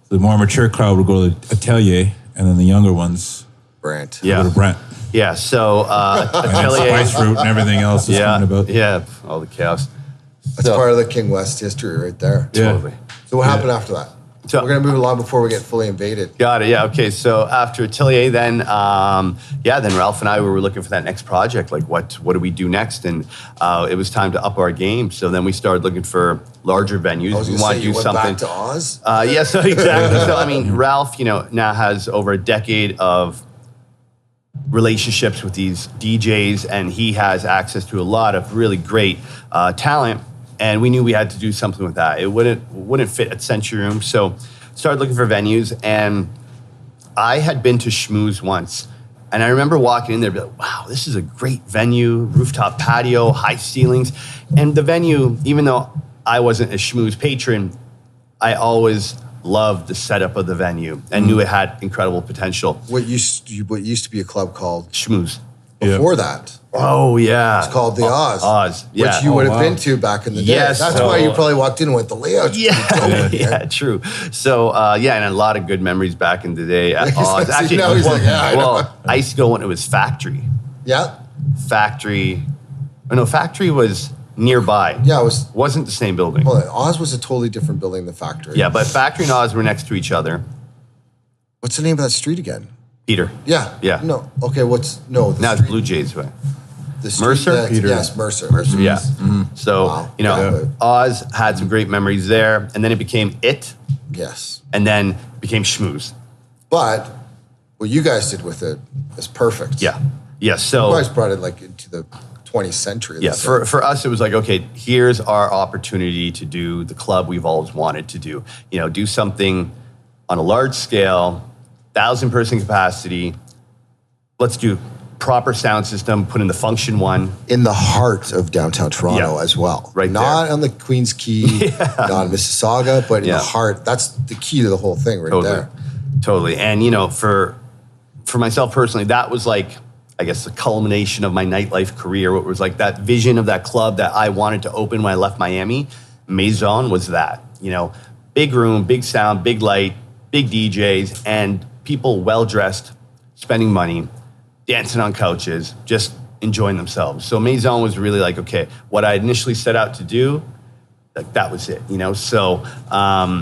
So the more mature crowd would go to Atelier, and then the younger ones Brand. Yeah. Go to Brand. Yeah, so and Atelier. Spice Fruit and everything else is coming about. Yeah, all the chaos. That's part of the King West history right there. Yeah. Totally. So what happened after that? So- We're going to move along before we get fully invaded. Got it. Yeah. Okay. So after Atelier, then then Ralph and I were looking for that next project. Like, what do we do next? And it was time to up our game. So then we started looking for larger venues. I was We going to wanted say, to you do went something. back to Oz? Yeah. So exactly. So I mean, Ralph, now has over a decade of relationships with these DJs, and he has access to a lot of really great talent. And we knew we had to do something with that. It wouldn't fit at Century Room. So started looking for venues, and I had been to Schmooze once. And I remember walking in there and be like, wow, this is a great venue, rooftop patio, high ceilings. And the venue, even though I wasn't a Schmooze patron, I always loved the setup of the venue and knew it had incredible potential. What used to be a club called Schmooze. before that. Oh, yeah. It's called the Oz. Oz, yeah. Which you would have been to back in the day. Yes, That's so- why you probably walked in and went, the layout. Yeah, true. So, and a lot of good memories back in the day at Oz. See, Actually, now he's like, yeah, I know. I used to go when it was Factory. Yeah. Factory was nearby. Yeah, it was. Wasn't the same building. Well, Oz was a totally different building than Factory. Yeah, but Factory and Oz were next to each other. What's the name of that street again? Peter. Yeah. Yeah. No. Okay. Now it's Blue Jays way. The street Mercer? that- Peter. Yes, Mercer. Yeah. Mm-hmm. So, Wow. Oz had some great memories there, and then it became It, Yes. and then became Schmooze. But what you guys did with it is perfect. Yeah. Yeah. So You guys brought it like into the 20th century. yeah, let's say. for us, it was like, okay, here's our opportunity to do the club we've always wanted to do. Do something on a large scale, 1,000-person capacity. Let's do proper sound system, put in the function one. in the heart of downtown Toronto Yeah. as well. Right Not there. on the Queen's Quay, not in Mississauga, but in Yeah. the heart. That's the key to the whole thing right there. Totally. And, for myself personally, that was like, I guess, the culmination of my nightlife career. It was like that vision of that club that I wanted to open when I left Miami. Maison was that, big room, big sound, big light, big DJs, and people well-dressed, spending money, dancing on couches, just enjoying themselves. So Maison was really like, okay, what I initially set out to do, like that was it, So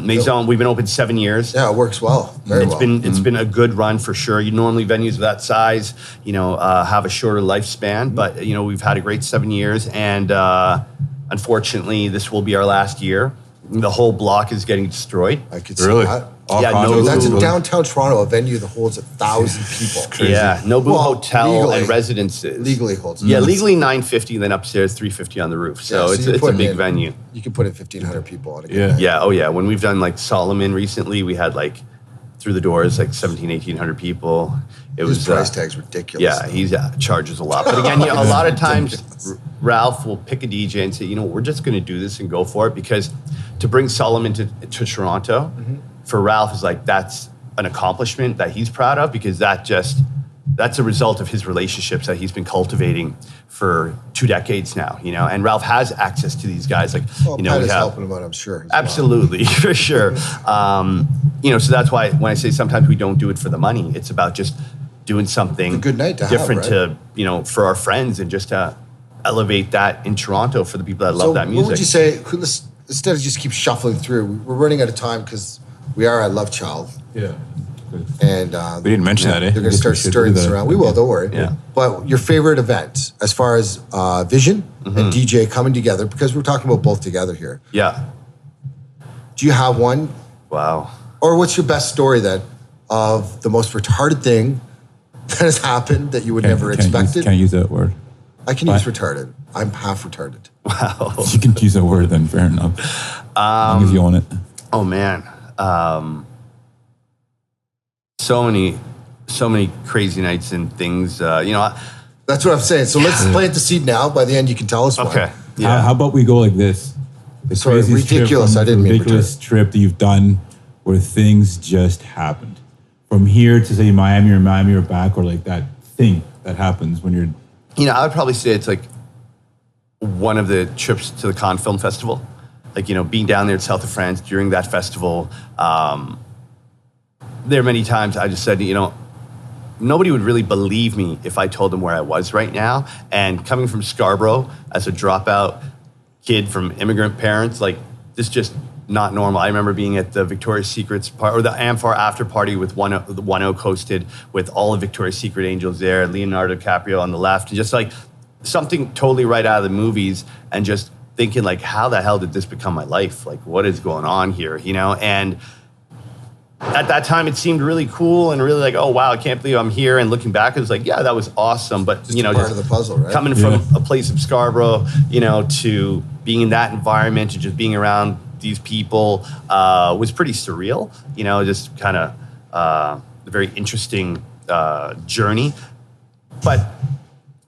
Maison, we've been open 7 years. Yeah, it works well. Very well. It's been a good run for sure. Normally venues of that size, have a shorter lifespan, but we've had a great 7 years, and unfortunately, this will be our last year. The whole block is getting destroyed. I could see Really? that. All Yeah, condos? no- That's in Ooh. downtown Toronto, a venue that holds 1,000 people. Yeah, Nobu Well, Hotel legally- and residences. Legally holds. Yeah, legally 950, then upstairs 350 on the roof. So, Yeah, it's you're a putting big in- venue. You can put in 1,500 people on a good Yeah. night. Yeah, oh yeah. When we've done like Solomon recently, we had like through the doors like 1,800 people. It His was price tag's ridiculous. Yeah, he charges a lot. But again, a lot of times Ralph will pick a DJ and say, we're just going to do this and go for it, because to bring Solomon to Toronto for Ralph is like, that's an accomplishment that he's proud of, because that's a result of his relationships that he's been cultivating for 2 decades now, and Ralph has access to these guys. Like, Well, Pat is helping him out, I'm sure. as well. absolutely, for sure. So that's why when I say sometimes we don't do it for the money, it's about just doing something A good night to have, different right? to, for our friends, and just to elevate that in Toronto for the people that love that music. What would you say, instead of just keep shuffling through, we're running out of time because we are at Love Child. Yeah. And We didn't mention that, eh? They're going to start We should stirring do this that. around. We will, don't worry. Yeah. But your favorite event as far as vision and DJ coming together, because we're talking about both together here. Yeah. Do you have one? Wow. Or what's your best story then of the most retarded thing that has happened that you would never expected? Can't use that word. I can use retarded. I'm half retarded. Wow. You can use that word then, fair enough. As long as you own it. Oh man. So many crazy nights and things. That's what I'm saying. So let's plant the seed now. By the end, you can tell us one. Okay. How Yeah. about we go like this? The Sorry, craziest ridiculous. Trip I didn't mean ridiculous trip that you've done where things just happened. From here to say Miami or back, or like that thing that happens when you're. I would probably say it's like one of the trips to the Cannes Film Festival. Like, being down there in south of France during that festival. There are many times I just said, nobody would really believe me if I told them where I was right now. And coming from Scarborough as a dropout kid from immigrant parents, like this just not normal. I remember being at the Victoria's Secret's or the Amphar after party with One Oak hosted with all of Victoria's Secret angels there, Leonardo DiCaprio on the left, and just like something totally right out of the movies, and just thinking like, how the hell did this become my life? Like, what is going on here? You know, and at that time, it seemed really cool and really like, oh, wow, I can't believe I'm here. And looking back, it was like, yeah, that was awesome. But, just part of the puzzle, right? Coming from a place of Scarborough, to being in that environment and just being around these people was pretty surreal. Just kind of a very interesting journey. But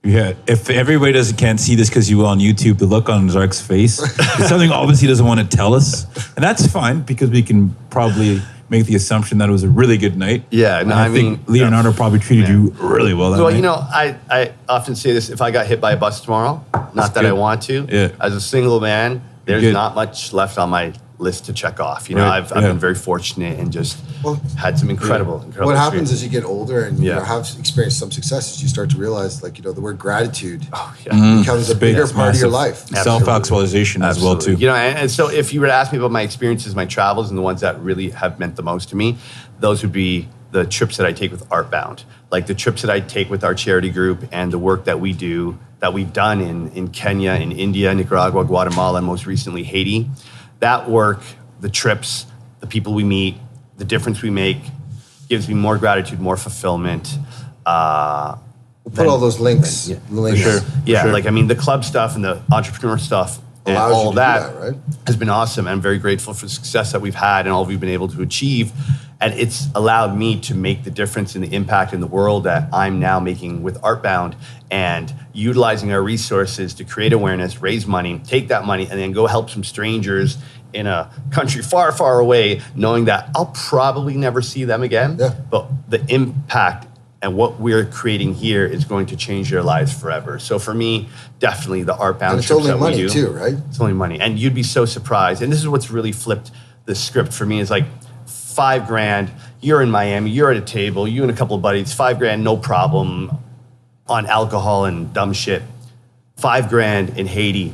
yeah, if everybody can't see this because you were on YouTube, the look on Zark's face is something obviously he doesn't want to tell us. And that's fine because we can probably make the assumption that it was a really good night. Yeah, no, I think Leonardo probably treated you really well that night. I often say this, if I got hit by a bus tomorrow, not that I want to, as a single man, there's not much left on my list to check off. I've been very fortunate and just had some incredible What happens as you get older and you have experienced some successes, you start to realize, like, the word gratitude becomes a bigger part of your life. Self-actualization as well, too. And so if you were to ask me about my experiences, my travels, and the ones that really have meant the most to me, those would be the trips that I take with Artbound. Like the trips that I take with our charity group and the work that we do, that we've done in Kenya, in India, Nicaragua, Guatemala, and most recently Haiti. That work, the trips, the people we meet, the difference we make, gives me more gratitude, more fulfillment. We'll put all those links. For sure. The club stuff and the entrepreneur stuff and all that right? has been awesome. I'm very grateful for the success that we've had and all we've been able to achieve. And it's allowed me to make the difference in the impact in the world that I'm now making with Artbound, and utilizing our resources to create awareness, raise money, take that money, and then go help some strangers in a country far, far away, knowing that I'll probably never see them again. Yeah. But the impact and what we're creating here is going to change their lives forever. So for me, definitely the Artbound trips that we do. It's only money too, right? It's only money. And you'd be so surprised. And this is what's really flipped the script for me, is like, $5,000, you're in Miami, you're at a table, you and a couple of buddies, $5,000, no problem, on alcohol and dumb shit. $5,000 in Haiti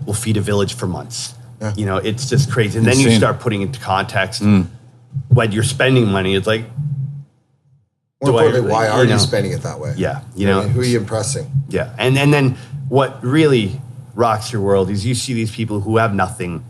will feed a village for months. Yeah. It's just crazy. And then you start putting into context when you're spending money, it's like, more importantly, why are you spending it that way? Yeah. Who are you impressing? Yeah. And then what really rocks your world is you see these people who have nothing,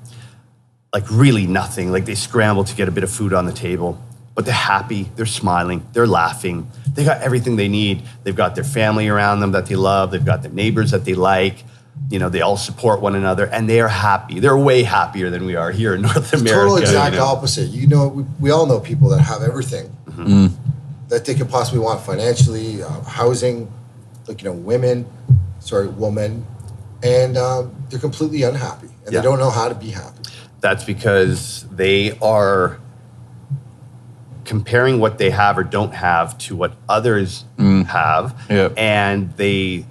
like really nothing. Like they scramble to get a bit of food on the table, but they're happy, they're smiling, they're laughing. They got everything they need. They've got their family around them that they love. They've got their neighbors that they like. They all support one another, and they are happy. They're way happier than we are here in North America. Total exact opposite. We all know people that have everything that they could possibly want financially, housing, woman, and they're completely unhappy, and they don't know how to be happy. That's because they are comparing what they have or don't have to what others have. Yep. And they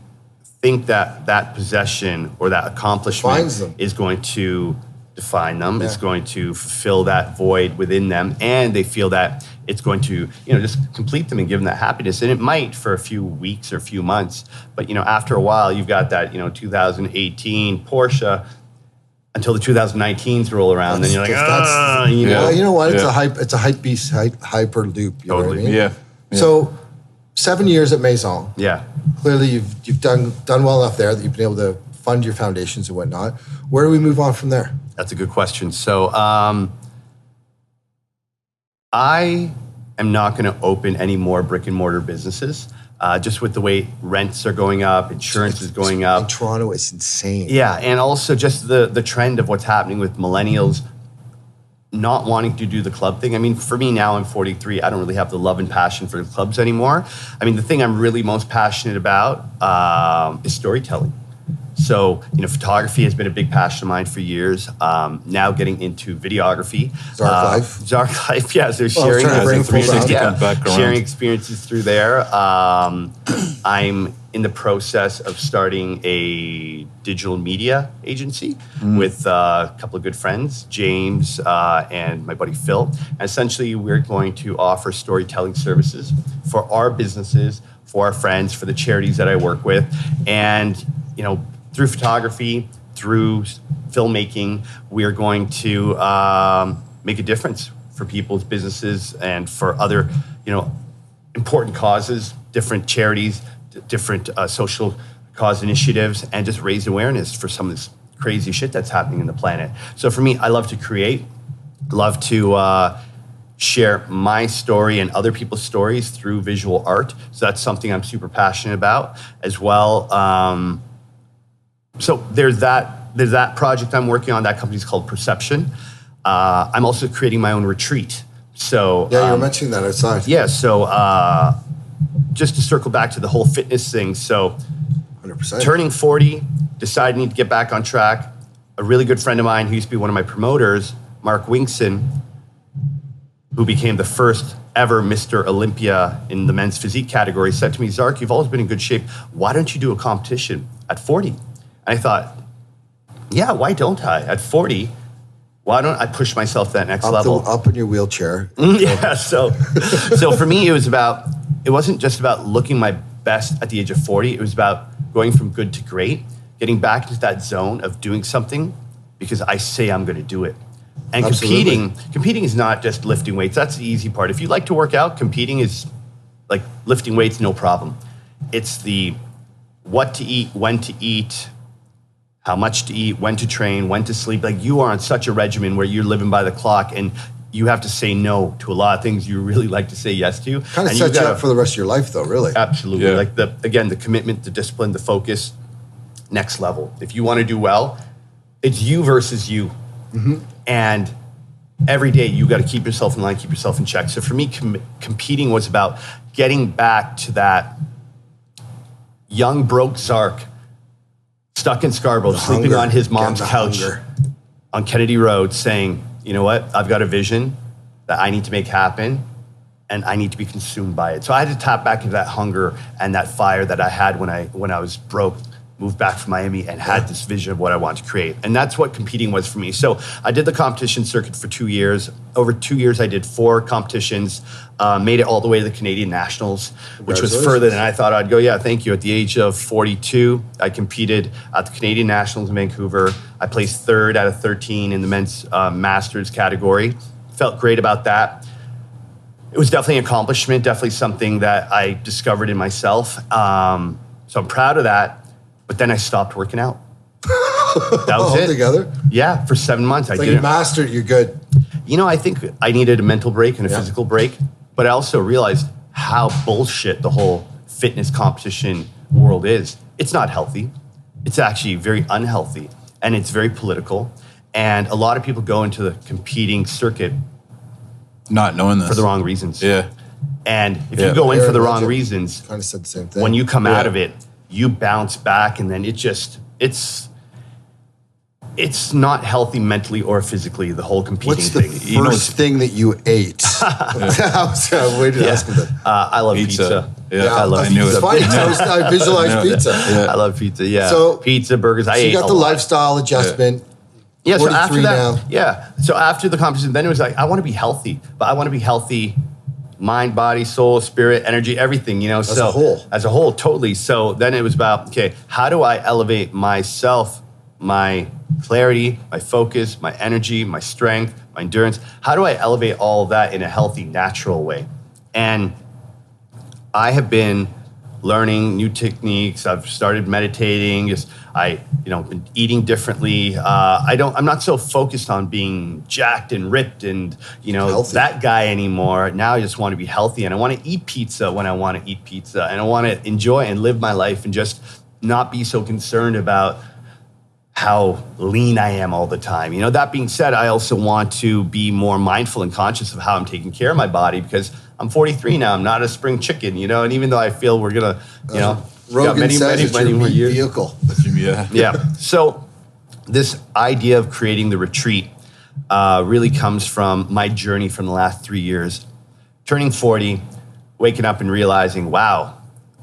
think that possession or that accomplishment is going to define them. Yeah. It's going to fulfill that void within them. And they feel that it's going to, just complete them and give them that happiness. And it might for a few weeks or a few months. But, after a while, you've got that, 2018 Porsche until the 2019s roll around. Then you're like, you know what? Yeah. It's a hype beast, hyperloop. You know what I mean? Yeah. So 7 years at Maison. Yeah. Clearly, you've done well enough there that you've been able to fund your foundations and whatnot. Where do we move on from there? That's a good question. So I am not going to open any more brick and mortar businesses. Just with the way rents are going up, insurance is going up. In Toronto, it's insane. Yeah, and also just the trend of what's happening with millennials not wanting to do the club thing. I mean, for me now, I'm 43. I don't really have the love and passion for the clubs anymore. I mean, the thing I'm really most passionate about is storytelling. So, photography has been a big passion of mine for years. Now getting into videography. Zark Life, yeah. So sharing experiences through there. I'm in the process of starting a digital media agency with a couple of good friends, James and my buddy Phil. And essentially, we're going to offer storytelling services for our businesses, for our friends, for the charities that I work with. And, through photography, through filmmaking, we're going to make a difference for people's businesses and for other, important causes, different charities, different social cause initiatives, and just raise awareness for some of this crazy shit that's happening in the planet. So for me, I love to create, love to share my story and other people's stories through visual art. So that's something I'm super passionate about as well. So there's that project I'm working on. That company's called Perception. I'm also creating my own retreat. So yeah, you were mentioning that outside. Yeah. So just to circle back to the whole fitness thing. So 100%. Turning 40, decided I need to get back on track. A really good friend of mine who used to be one of my promoters, Mark Winkson, who became the first ever Mr. Olympia in the men's physique category, said to me, Zark, you've always been in good shape. Why don't you do a competition at 40? And I thought, yeah, why don't I? At 40, why don't I push myself to that next level? Up in your wheelchair. Yeah, so for me, it wasn't just about looking my best at the age of 40. It was about going from good to great, getting back into that zone of doing something because I say I'm going to do it. And competing is not just lifting weights. That's the easy part. If you like to work out, competing is like lifting weights, no problem. It's the what to eat, when to eat, how much to eat, when to train, when to sleep. Like you are on such a regimen where you're living by the clock and you have to say no to a lot of things you really like to say yes to. Kind of sets you up for the rest of your life though, really. Absolutely. Yeah. Like the commitment, the discipline, the focus, next level. If you want to do well, it's you versus you. Mm-hmm. And every day you got to keep yourself in line, keep yourself in check. So for me, competing was about getting back to that young, broke Zark, stuck in Scarborough, sleeping on his mom's couch on Kennedy Road, saying, you know what, I've got a vision that I need to make happen and I need to be consumed by it. So I had to tap back into that hunger and that fire that I had when I was broke, moved back from Miami and had this vision of what I wanted to create. And that's what competing was for me. So I did the competition circuit for 2 years. Over 2 years, I did 4 competitions, made it all the way to the Canadian Nationals, which was further than I thought I'd go. Yeah, thank you. At the age of 42, I competed at the Canadian Nationals in Vancouver. I placed 3rd out of 13 in the men's masters category. Felt great about that. It was definitely an accomplishment, definitely something that I discovered in myself. So I'm proud of that. But then I stopped working out. That was it. Altogether? Yeah, for 7 months. I Like didn't. you mastered, you're good. I think I needed a mental break and a physical break. But I also realized how bullshit the whole fitness competition world is. It's not healthy. It's actually very unhealthy. And it's very political. And a lot of people go into the competing circuit Not knowing this. for the wrong reasons. Yeah. And if you go in for the wrong reasons, Kind of said the same thing. when you come out of it, you bounce back, and then it's not healthy mentally or physically, the whole competing What's the thing. first thing that you ate? I was waiting to ask him that. I love pizza. Yeah, I love I knew pizza. it. It's funny. I visualized pizza. I love pizza, yeah. So- pizza, burgers, I So ate you got a the lot. lifestyle adjustment. Yeah, so after 43 that, now. so after the competition, then it was like, I want to be healthy, but I want to be healthy mind, body, soul, spirit, energy, everything, As a whole. As a whole, totally. So then it was about, okay, how do I elevate myself, my clarity, my focus, my energy, my strength, my endurance? How do I elevate all of that in a healthy, natural way? And I have been learning new techniques. I've started meditating. Been eating differently. I'm not so focused on being jacked and ripped and Healthy. that guy anymore. Now I just want to be healthy, and I want to eat pizza when I want to eat pizza, and I want to enjoy and live my life and just not be so concerned about how lean I am all the time. That being said, I also want to be more mindful and conscious of how I'm taking care of my body, because I'm 43 now. I'm not a spring chicken, and even though I feel we're gonna, Rogan got says it's your more meat years. vehicle. Yeah. Yeah. So this idea of creating the retreat really comes from my journey from the last 3 years. Turning 40, waking up and realizing, wow,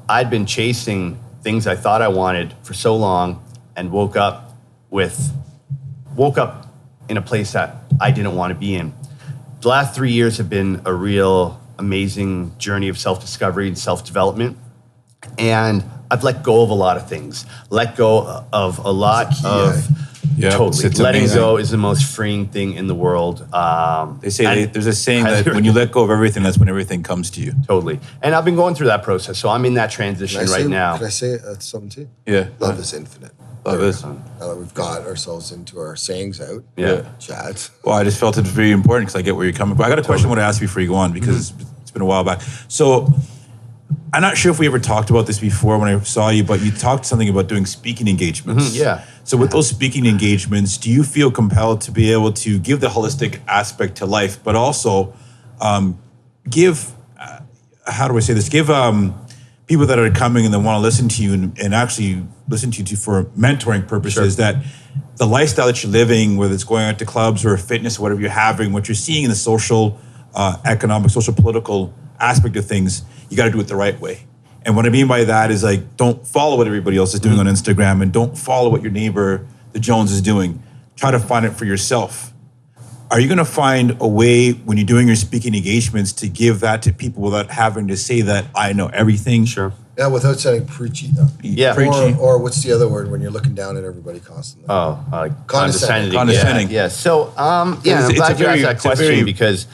I'd been chasing things I thought I wanted for so long, and woke up in a place that I didn't want to be in. The last 3 years have been a real amazing journey of self-discovery and self-development. And I've let go of a lot of things, let go of a lot of Yeah, Totally. it's Letting amazing. go is the most freeing thing in the world. They say And- there's a saying that when you let go of everything, that's when everything comes to you. Totally. And I've been going through that process. So I'm in that transition right now. Can I say something too? Yeah. Love is infinite. Love is. Now that we've got ourselves into our sayings out. Yeah. Chats. Well, I just felt it very important because I get where you're coming from. I got a question I want to ask you before you go on because it's been a while back. So I'm not sure if we ever talked about this before when I saw you, but you talked something about doing speaking engagements. Yeah. So with those speaking engagements, do you feel compelled to be able to give the holistic aspect to life, but also give, how do I say this? Give people that are coming and they want to listen to you and actually listen to you for mentoring purposes that the lifestyle that you're living, whether it's going out to clubs or fitness, whatever you're having, what you're seeing in the social, economic, social, political aspect of things, you got to do it the right way. And what I mean by that is like, don't follow what everybody else is doing on Instagram and don't follow what your neighbor, the Jones, is doing. Try to find it for yourself. Are you going to find a way when you're doing your speaking engagements to give that to people without having to say that I know everything? Sure. Yeah, without sounding preachy though. Yeah. Preachy. Or what's the other word when you're looking down at everybody constantly? Condescending. Condescending. Yeah. So, I'm it's glad you very- asked that it's a question very- because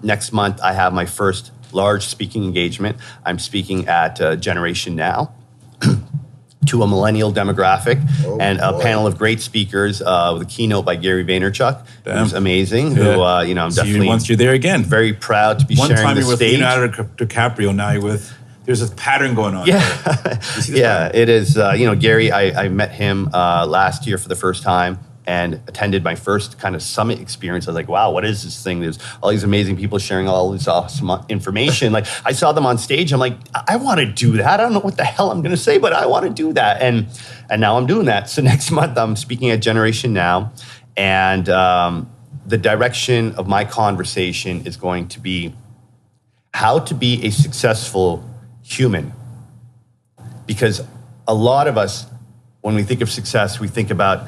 next month I have my first large speaking engagement. I'm speaking at Generation Now to a millennial demographic and a panel of great speakers with a keynote by Gary Vaynerchuk, who's amazing, who, I'm So definitely once you're there again. very proud to be One sharing time the you're with stage. Leonardo DiCaprio, now you're with, there's a pattern going on. Yeah, yeah, it is. Gary, I met him last year for the first time and attended my first kind of summit experience. I was like, wow, what is this thing? There's all these amazing people sharing all this awesome information. Like I saw them on stage. I'm like, I want to do that. I don't know what the hell I'm going to say, but I want to do that. And now I'm doing that. So next month I'm speaking at Generation Now. And the direction of my conversation is going to be how to be a successful human. Because a lot of us, when we think of success, we think about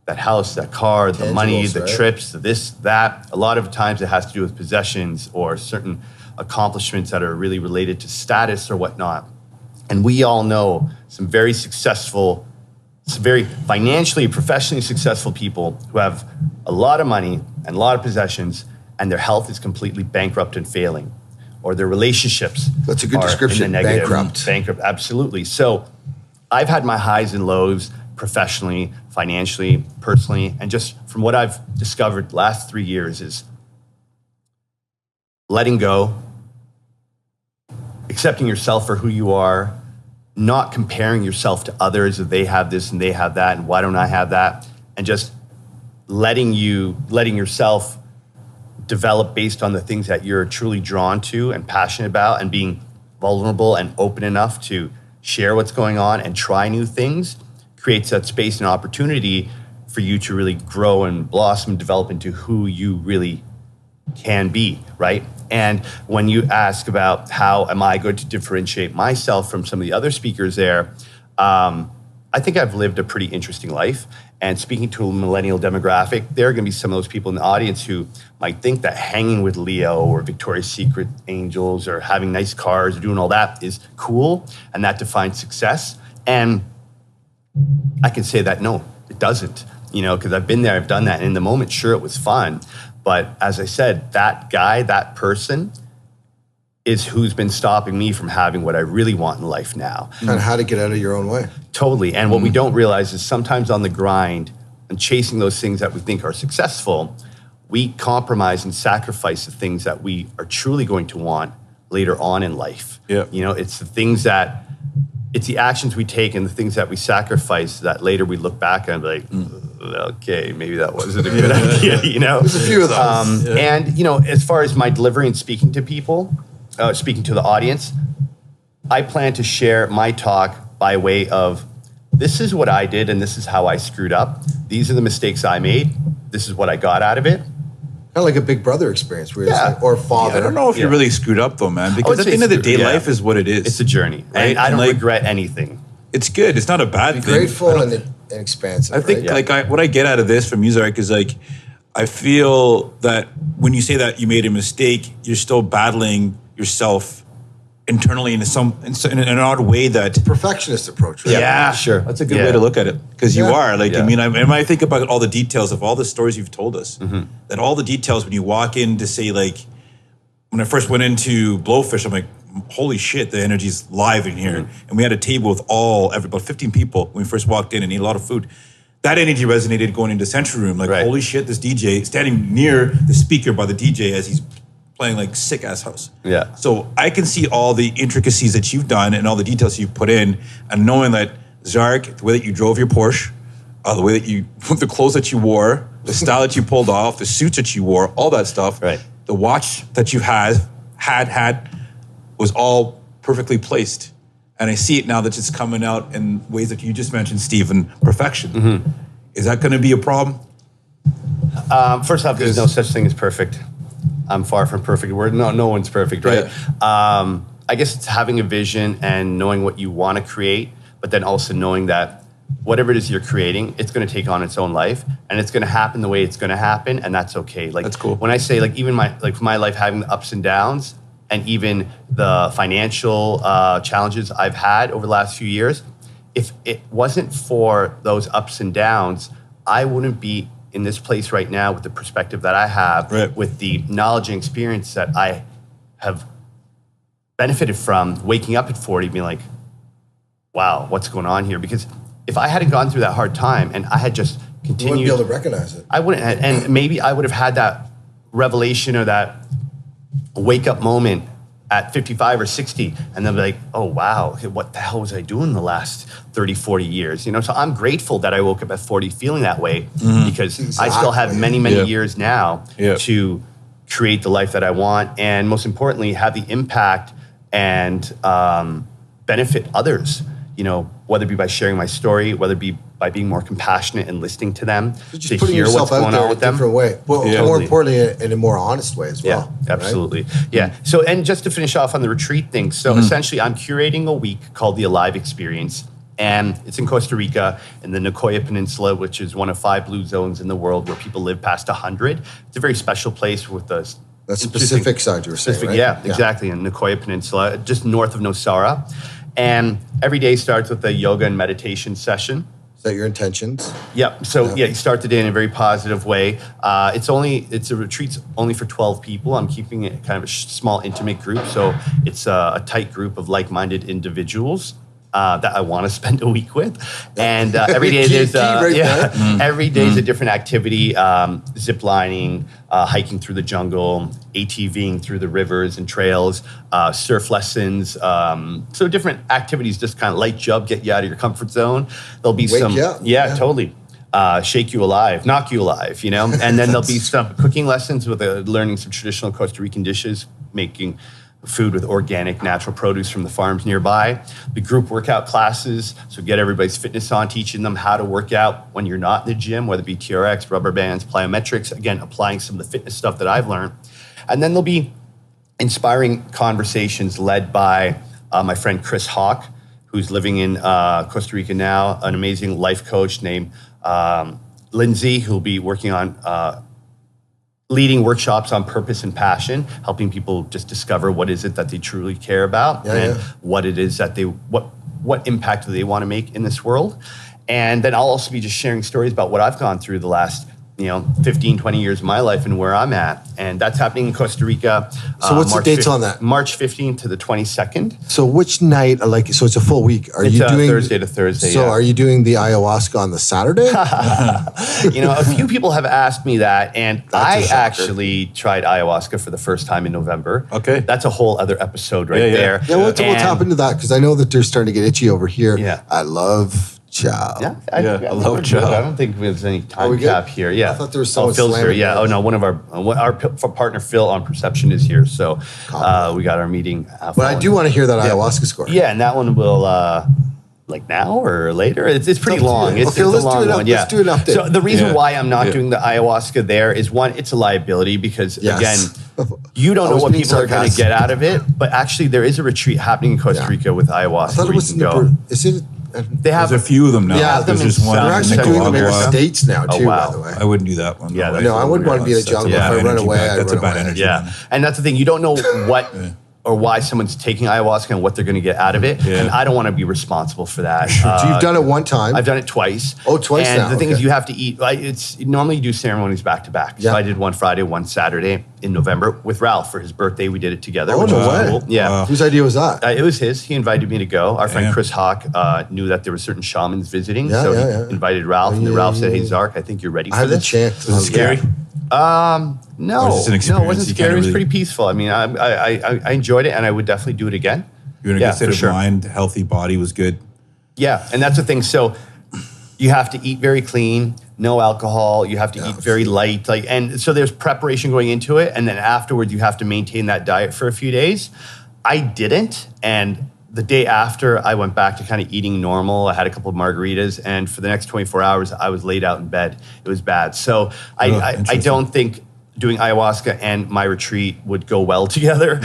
that house, that car, the money, the trips, the this, that. A lot of times it has to do with possessions or certain accomplishments that are really related to status or whatnot. And we all know some very successful, some very financially, professionally successful people who have a lot of money and a lot of possessions, and their health is completely bankrupt and failing, or their relationships. That's a good are description. in the negative. Bankrupt. Absolutely. So I've had my highs and lows professionally, financially, personally, and just from what I've discovered the last 3 years is letting go, accepting yourself for who you are, not comparing yourself to others that they have this and they have that and why don't I have that, and just letting yourself develop based on the things that you're truly drawn to and passionate about, and being vulnerable and open enough to share what's going on and try new things creates that space and opportunity for you to really grow and blossom and develop into who you really can be, right? And when you ask about how am I going to differentiate myself from some of the other speakers there, I think I've lived a pretty interesting life. And speaking to a millennial demographic, there are going to be some of those people in the audience who might think that hanging with Leo or Victoria's Secret angels or having nice cars or doing all that is cool and that defines success. And I can say that, no, it doesn't, because I've been there, I've done that. And in the moment, sure, it was fun. But as I said, that guy, that person is who's been stopping me from having what I really want in life now. And how to get out of your own way. Totally. And what we don't realize is sometimes on the grind and chasing those things that we think are successful, we compromise and sacrifice the things that we are truly going to want later on in life. Yeah. It's the things that, it's the actions we take and the things that we sacrifice that later we look back and be like, okay, maybe that wasn't a good idea, There's a few of those. And, as far as my delivery and speaking to people, speaking to the audience, I plan to share my talk by way of, this is what I did and this is how I screwed up. These are the mistakes I made. This is what I got out of it. Kind of like a big brother experience, where it's like, or father. I don't know if you really screwed up though, man, because at the end of the day, life is what it is. It's a journey. Right? And I don't regret anything. It's good. It's not a bad thing. Grateful and expansive. I think right? what I get out of this from you, Zark, is I feel that when you say that you made a mistake, you're still battling yourself internally in an odd way that Perfectionist approach, right? Yeah, sure. That's a good way to look at it, because you are like, Yeah. I mean, I think about all the details of all the stories you've told us, that all the details when you walk in to say, like, when I first went into Blowfish, I'm like, holy shit, the energy's live in here. And we had a table with about 15 people when we first walked in and ate a lot of food. That energy resonated going into Century Room. Like, holy shit, this DJ, standing near the speaker by the DJ as he's playing like sick ass house. Yeah. So I can see all the intricacies that you've done and all the details you've put in, and knowing that Zark, the way that you drove your Porsche, the way that you, the clothes that you wore, the style that you pulled off, the suits that you wore, all that stuff. Right. The watch that you had was all perfectly placed. And I see it now that it's coming out in ways that you just mentioned, Stephen, perfection. Is that going to be a problem? First off, there's no such thing as perfect. I'm far from perfect. No one's perfect, right? Yeah. I guess it's having a vision and knowing what you want to create, but then also knowing that whatever it is you're creating, it's going to take on its own life, and it's going to happen the way it's going to happen, and that's okay. Like, that's cool. When I say, like, even my life having the ups and downs, and even the financial challenges I've had over the last few years, if it wasn't for those ups and downs, I wouldn't be in this place right now with the perspective that I have, with the knowledge and experience that I have benefited from waking up at 40, being like, wow, what's going on here? Because if I hadn't gone through that hard time and I had just continued, You wouldn't be able to recognize it. I wouldn't, and maybe I would have had that revelation or that wake up moment at 55 or 60, and then be like, oh, wow, what the hell was I doing the last 30, 40 years? You know, so I'm grateful that I woke up at 40 feeling that way, because I still have many years now to create the life that I want, and most importantly, have the impact and benefit others, you know, whether it be by sharing my story, whether it be by being more compassionate and listening to them, Just to putting hear yourself what's out going there on in with a them. different way. Well, more importantly, in a more honest way as well. Yeah, absolutely. Right? Yeah. So, and just to finish off on the retreat thing, so essentially I'm curating a week called the Alive Experience, and it's in Costa Rica in the Nicoya Peninsula, which is one of 5 blue zones in the world where people live past 100. It's a very special place with the... That's the Pacific side you were saying, right? Yeah, exactly, in Nicoya Peninsula, just north of Nosara. And every day starts with a yoga and meditation session. Is that your intentions? Yep. So you start the day in a very positive way. It's a retreat's only for 12 people. I'm keeping it kind of a small, intimate group. So it's a tight group of like-minded individuals that I want to spend a week with. And every day there's every day is a different activity: zip lining, hiking through the jungle, ATVing through the rivers and trails, surf lessons. So different activities, just kind of light you up, get you out of your comfort zone. There'll be totally. Shake you alive, knock you alive, you know? And then there'll be some cooking lessons with learning some traditional Costa Rican dishes, making food with organic, natural produce from the farms nearby. The group workout classes, so get everybody's fitness on, teaching them how to work out when you're not in the gym, whether it be TRX, rubber bands, plyometrics, again, applying some of the fitness stuff that I've learned. And then there'll be inspiring conversations led by my friend Chris Hawk, who's living in Costa Rica now, an amazing life coach named Lindsay, who'll be working on leading workshops on purpose and passion, helping people just discover what is it that they truly care about what it is that what impact do they want to make in this world. And then I'll also be just sharing stories about what I've gone through the last 15, 20 years of my life and where I'm at. And that's happening in Costa Rica. So what's the dates on that? March 15th to the 22nd. So which night, so it's a full week. It's Thursday to Thursday. So are you doing the ayahuasca on the Saturday? A few people have asked me that, and I actually tried ayahuasca for the first time in November. Okay. That's a whole other episode there. Yeah, we'll tap into that, because I know that they're starting to get itchy over here. Yeah. I love chow. I love chow. I don't think there's any time cap here. Yeah, I thought there was someone Phil's here. slamming Yeah. doors. Oh no, one of our partner Phil on Perception is here. So we got our meeting. But I do want to hear that ayahuasca score. Yeah, and that one will like now or later. It's pretty long. It's a let's long do it one. Let's do an update. So the reason why I'm not doing the ayahuasca there is, one, it's a liability, because again, you don't know what people are going to get out of it. But actually, there is a retreat happening in Costa Rica with ayahuasca. I thought it was Is it? They have There's a few of them now. Yeah, there's just one. We're actually doing them in the States now, too, by the way. I wouldn't do that one. Yeah, no, I wouldn't want to be in a jungle. If I run away, That's a bad energy. Yeah, and that's the thing. You don't know what or why someone's taking ayahuasca and what they're going to get out of it. And I don't want to be responsible for that. So you've done it one time? I've done it twice. Oh, twice and now. And the thing is, you have to eat. Normally you do ceremonies back to back. Yeah. So I did one Friday, one Saturday in November with Ralph for his birthday. We did it together. Oh, which no was way. cool. Yeah. Wow. Whose idea was that? It was his. He invited me to go. Our friend Chris Hawk knew that there were certain shamans visiting. Yeah, so yeah. he invited Ralph. And then Ralph said, hey, Zark, I think you're ready I for had the this. chance. Was it scary? No, Or is this an it experience wasn't you scary. kinda It was really- pretty peaceful. I mean, I enjoyed it, and I would definitely do it again. You're in a Yeah, good state for of sure. mind, healthy body was good. Yeah, and that's the thing. So you have to eat very clean, no alcohol. You have to eat very light, and so there's preparation going into it, and then afterwards you have to maintain that diet for a few days. I didn't, and the day after I went back to kind of eating normal. I had a couple of margaritas, and for the next 24 hours I was laid out in bed. It was bad. So I interesting. don't think doing ayahuasca and my retreat would go well together.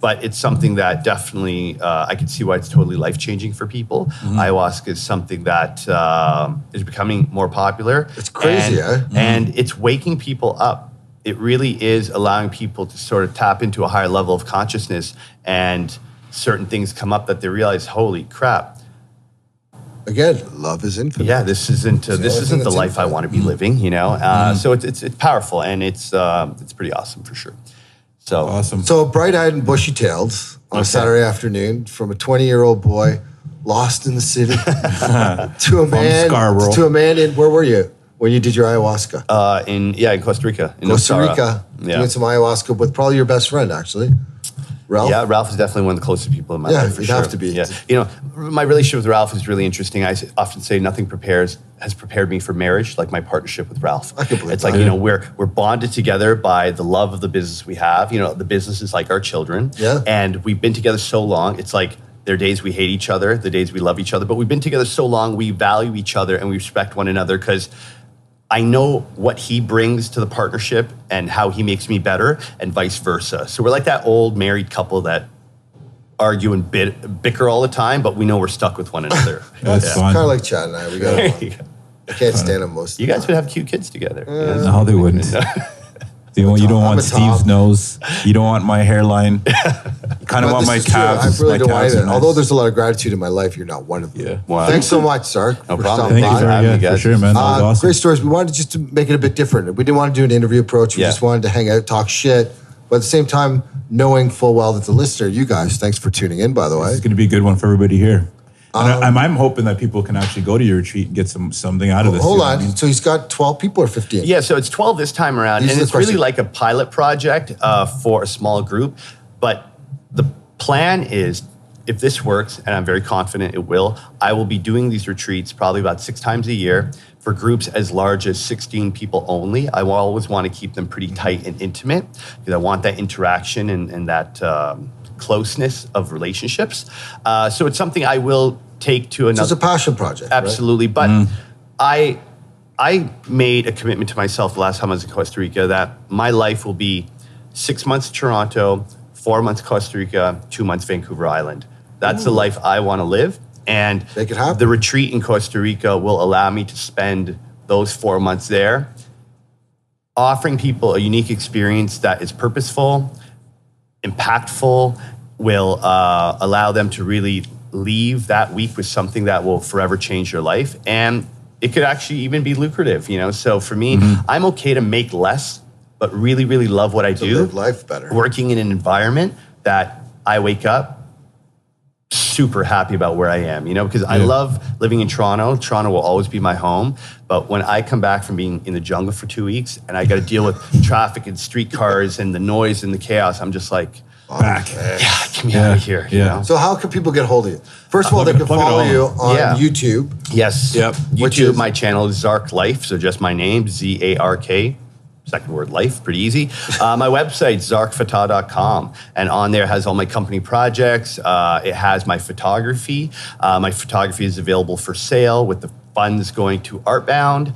But it's something that definitely, I can see why it's totally life-changing for people. Ayahuasca is something that is becoming more popular. It's crazy, and it's waking people up. It really is allowing people to sort of tap into a higher level of consciousness, and certain things come up that they realize, holy crap. Again, love is infinite. Yeah, this isn't the life I want to be living, you know? So it's powerful, and it's pretty awesome for sure. So Awesome. So bright-eyed and bushy-tailed on a Saturday afternoon, from a 20-year-old boy lost in the city to a man in, where were you when you did your ayahuasca? in Costa Rica. In Costa Nosara. Rica, Yeah. doing some ayahuasca with probably your best friend, actually, Ralph. Yeah, Ralph is definitely one of the closest people in my life. For you'd sure. have to be. Yeah, you know, my relationship with Ralph is really interesting. I often say nothing has prepared me for marriage like my partnership with Ralph. I can believe it's that. like, you know, we're bonded together by the love of the business we have. You know, the business is like our children. Yeah. And we've been together so long. It's like there are days we hate each other, the days we love each other, but we've been together so long. We value each other and we respect one another because I know what he brings to the partnership and how he makes me better, and vice versa. So we're like that old married couple that argue and bicker all the time, but we know we're stuck with one another. That's fun. Kind of like Chad and I. We got along. I can't stand him most of You the guys time. would have cute kids together. No, they wouldn't. You don't I'm want a Steve's top. nose. You don't want my hairline. You kind of But want this my is true. calves. I really my don't want calves it. are nice. Although there's a lot of gratitude in my life, you're not one of them. Yeah. Wow. Thanks so much, Zark. No for problem. stopping Thank you by. for having me, for guys. sure, man. That was awesome. Great stories. We wanted just to make it a bit different. We didn't want to do an interview approach. We Yeah. just wanted to hang out, talk shit. But at the same time, knowing full well that the listener, you guys, thanks for tuning in, by the way. It's going to be a good one for everybody here. And I'm hoping that people can actually go to your retreat and get something out of this. Hold you know what on. I mean? So he's got 12 people or 15? Yeah, so it's 12 this time around, These are and the it's really questions. like a pilot project for a small group. But the plan is, if this works, and I'm very confident it will, I will be doing these retreats probably about 6 times a year for groups as large as 16 people only. I will always want to keep them pretty tight and intimate because I want that interaction and that closeness of relationships. So it's something I will take to another. So it's a passion project. right? Absolutely. But I made a commitment to myself the last time I was in Costa Rica that my life will be 6 months Toronto, 4 months Costa Rica, 2 months Vancouver Island. That's the life I want to live. And Make it happen. the retreat in Costa Rica will allow me to spend those 4 months there, offering people a unique experience that is purposeful, impactful, will allow them to really leave that week with something that will forever change your life. And it could actually even be lucrative, you know? So for me, I'm okay to make less, but really, really love what I To do. live life better. Working in an environment that I wake up super happy about where I am, you know, because I love living in Toronto. Toronto will always be my home. But when I come back from being in the jungle for 2 weeks and I got to deal with traffic and streetcars and the noise and the chaos, I'm just like, Back. get me out of here. You know? So how can people get hold of you? First of all, they can plug it follow all. you on Yeah. YouTube. Yes. Yep. Which YouTube, is- my channel is Zark Life. So just my name, ZARK. Second word, life, pretty easy. My website, zarkfatah.com. And on there has all my company projects. It has my photography. My photography is available for sale with the funds going to Artbound.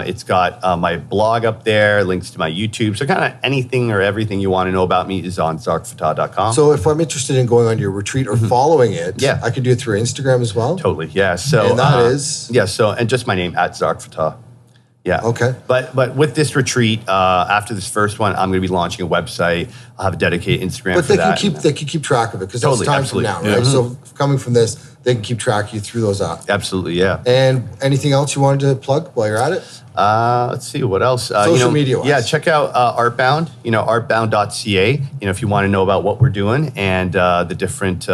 It's got my blog up there, links to my YouTube. So kind of anything or everything you want to know about me is on zarkfatah.com. So if I'm interested in going on your retreat or following it, Yeah. I can do it through Instagram as well. Totally, yeah. So And that is? Yeah, so, and just my name, @ZarkFatah. Yeah. Okay. But with this retreat, after this first one, I'm going to be launching a website. I'll have a dedicated Instagram But for they that. can keep track of it because Totally, that's time absolutely. from now, right? So coming from this, they can keep track of you through those apps. Absolutely, yeah. And anything else you wanted to plug while you're at it? Let's see, what else? Social media-wise. Yeah, check out Artbound, artbound.ca, if you want to know about what we're doing and the different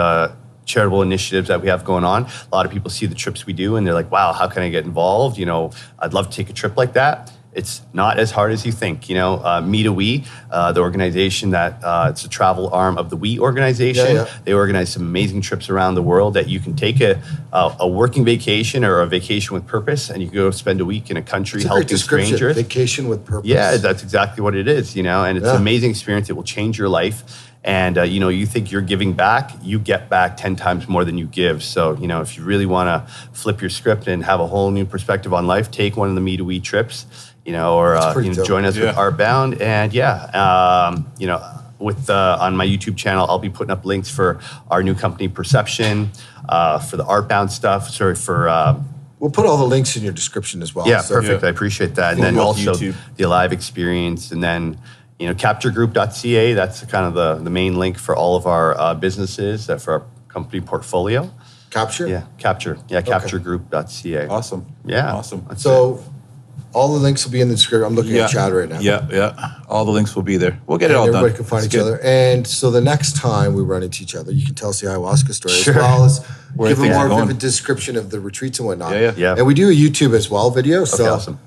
charitable initiatives that we have going on. A lot of people see the trips we do and they're like, wow, how can I get involved? I'd love to take a trip like that. It's not as hard as you think. Meet a We, the organization that it's a travel arm of the We organization. Yeah. They organize some amazing trips around the world that you can take a working vacation or a vacation with purpose, and you can go spend a week in a country helping strangers. Vacation with purpose. Yeah, that's exactly what it is. And it's an amazing experience. It will change your life. And, you think you're giving back, you get back 10 times more than you give. So, if you really want to flip your script and have a whole new perspective on life, take one of the Meet a We trips. Or join us with Artbound. And on my YouTube channel, I'll be putting up links for our new company, Perception, for the Artbound stuff. We'll put all the links in your description as well. Yeah, perfect. I appreciate that. And then also YouTube. the Alive experience. And then, capturegroup.ca. That's kind of the main link for all of our businesses, for our company portfolio. Capture? Yeah, Capture. Yeah, capturegroup.ca. Awesome. Yeah. Awesome. So all the links will be in the description. I'm looking at Chad right now. Yeah. All the links will be there. We'll get it all done. Everybody can find each other. And so the next time we run into each other, you can tell us the ayahuasca story as well as give a more vivid description of the retreats and whatnot. Yeah. And we do a YouTube as well video. So Okay, awesome.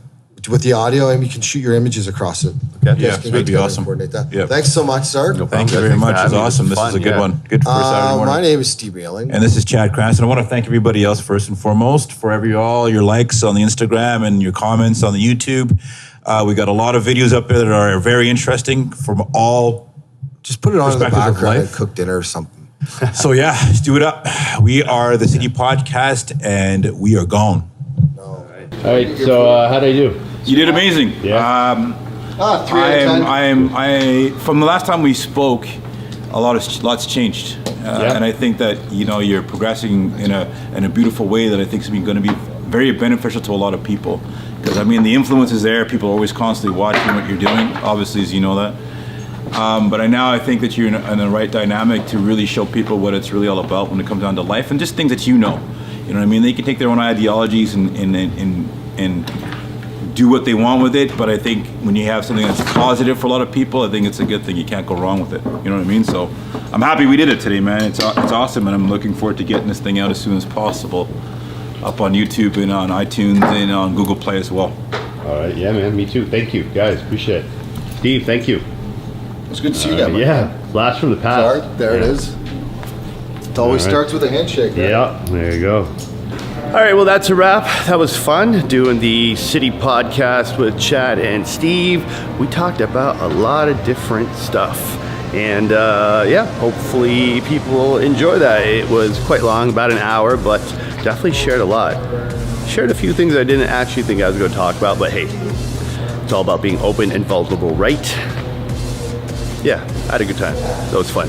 with the audio, and you can shoot your images across it. Okay. Yeah, Can that'd get be together awesome. and coordinate that. Yeah. Thanks so much, Zark. No Thank you problem. very Thanks for much. It's having me. awesome. This This was is a fun, good yeah. one. Good for Saturday morning. My name is Steve Ailing. And this is Chad Cranston. I want to thank everybody else first and foremost for all your likes on the Instagram and your comments on the YouTube. We got a lot of videos up there that are very interesting from all. Just put it on in the perspectives of background and life. cook dinner or something. So yeah, let's do it up. We are the City Podcast, and we are gone. All right, so how did I do? You did amazing. Yeah. 3 out of 10. I from the last time we spoke, lots changed, and I think that you're progressing in a beautiful way that I think is going to be very beneficial to a lot of people. Because the influence is there. People are always constantly watching what you're doing. Obviously, as you know that. But I think that you're in the right dynamic to really show people what it's really all about when it comes down to life and just things that you know. You know what I mean? They can take their own ideologies and do what they want with it. But I think when you have something that's positive for a lot of people, I think it's a good thing. You can't go wrong with it. You know what I mean? So I'm happy we did it today, man. It's awesome, and I'm looking forward to getting this thing out as soon as possible. Up on YouTube and on iTunes and on Google Play as well. All right, yeah, man, me too. Thank you, guys. Appreciate it. Steve, thank you. It's good to see you again. Yeah, blast from the past. Zark, there it is. It always starts with a handshake. Right? Yeah, there you go. All right, well, that's a wrap. That was fun doing the City Podcast with Chad and Steve. We talked about a lot of different stuff. And hopefully people enjoy that. It was quite long, about an hour, but definitely shared a lot. Shared a few things I didn't actually think I was going to talk about, but hey, it's all about being open and vulnerable, right? Yeah, I had a good time. That was fun.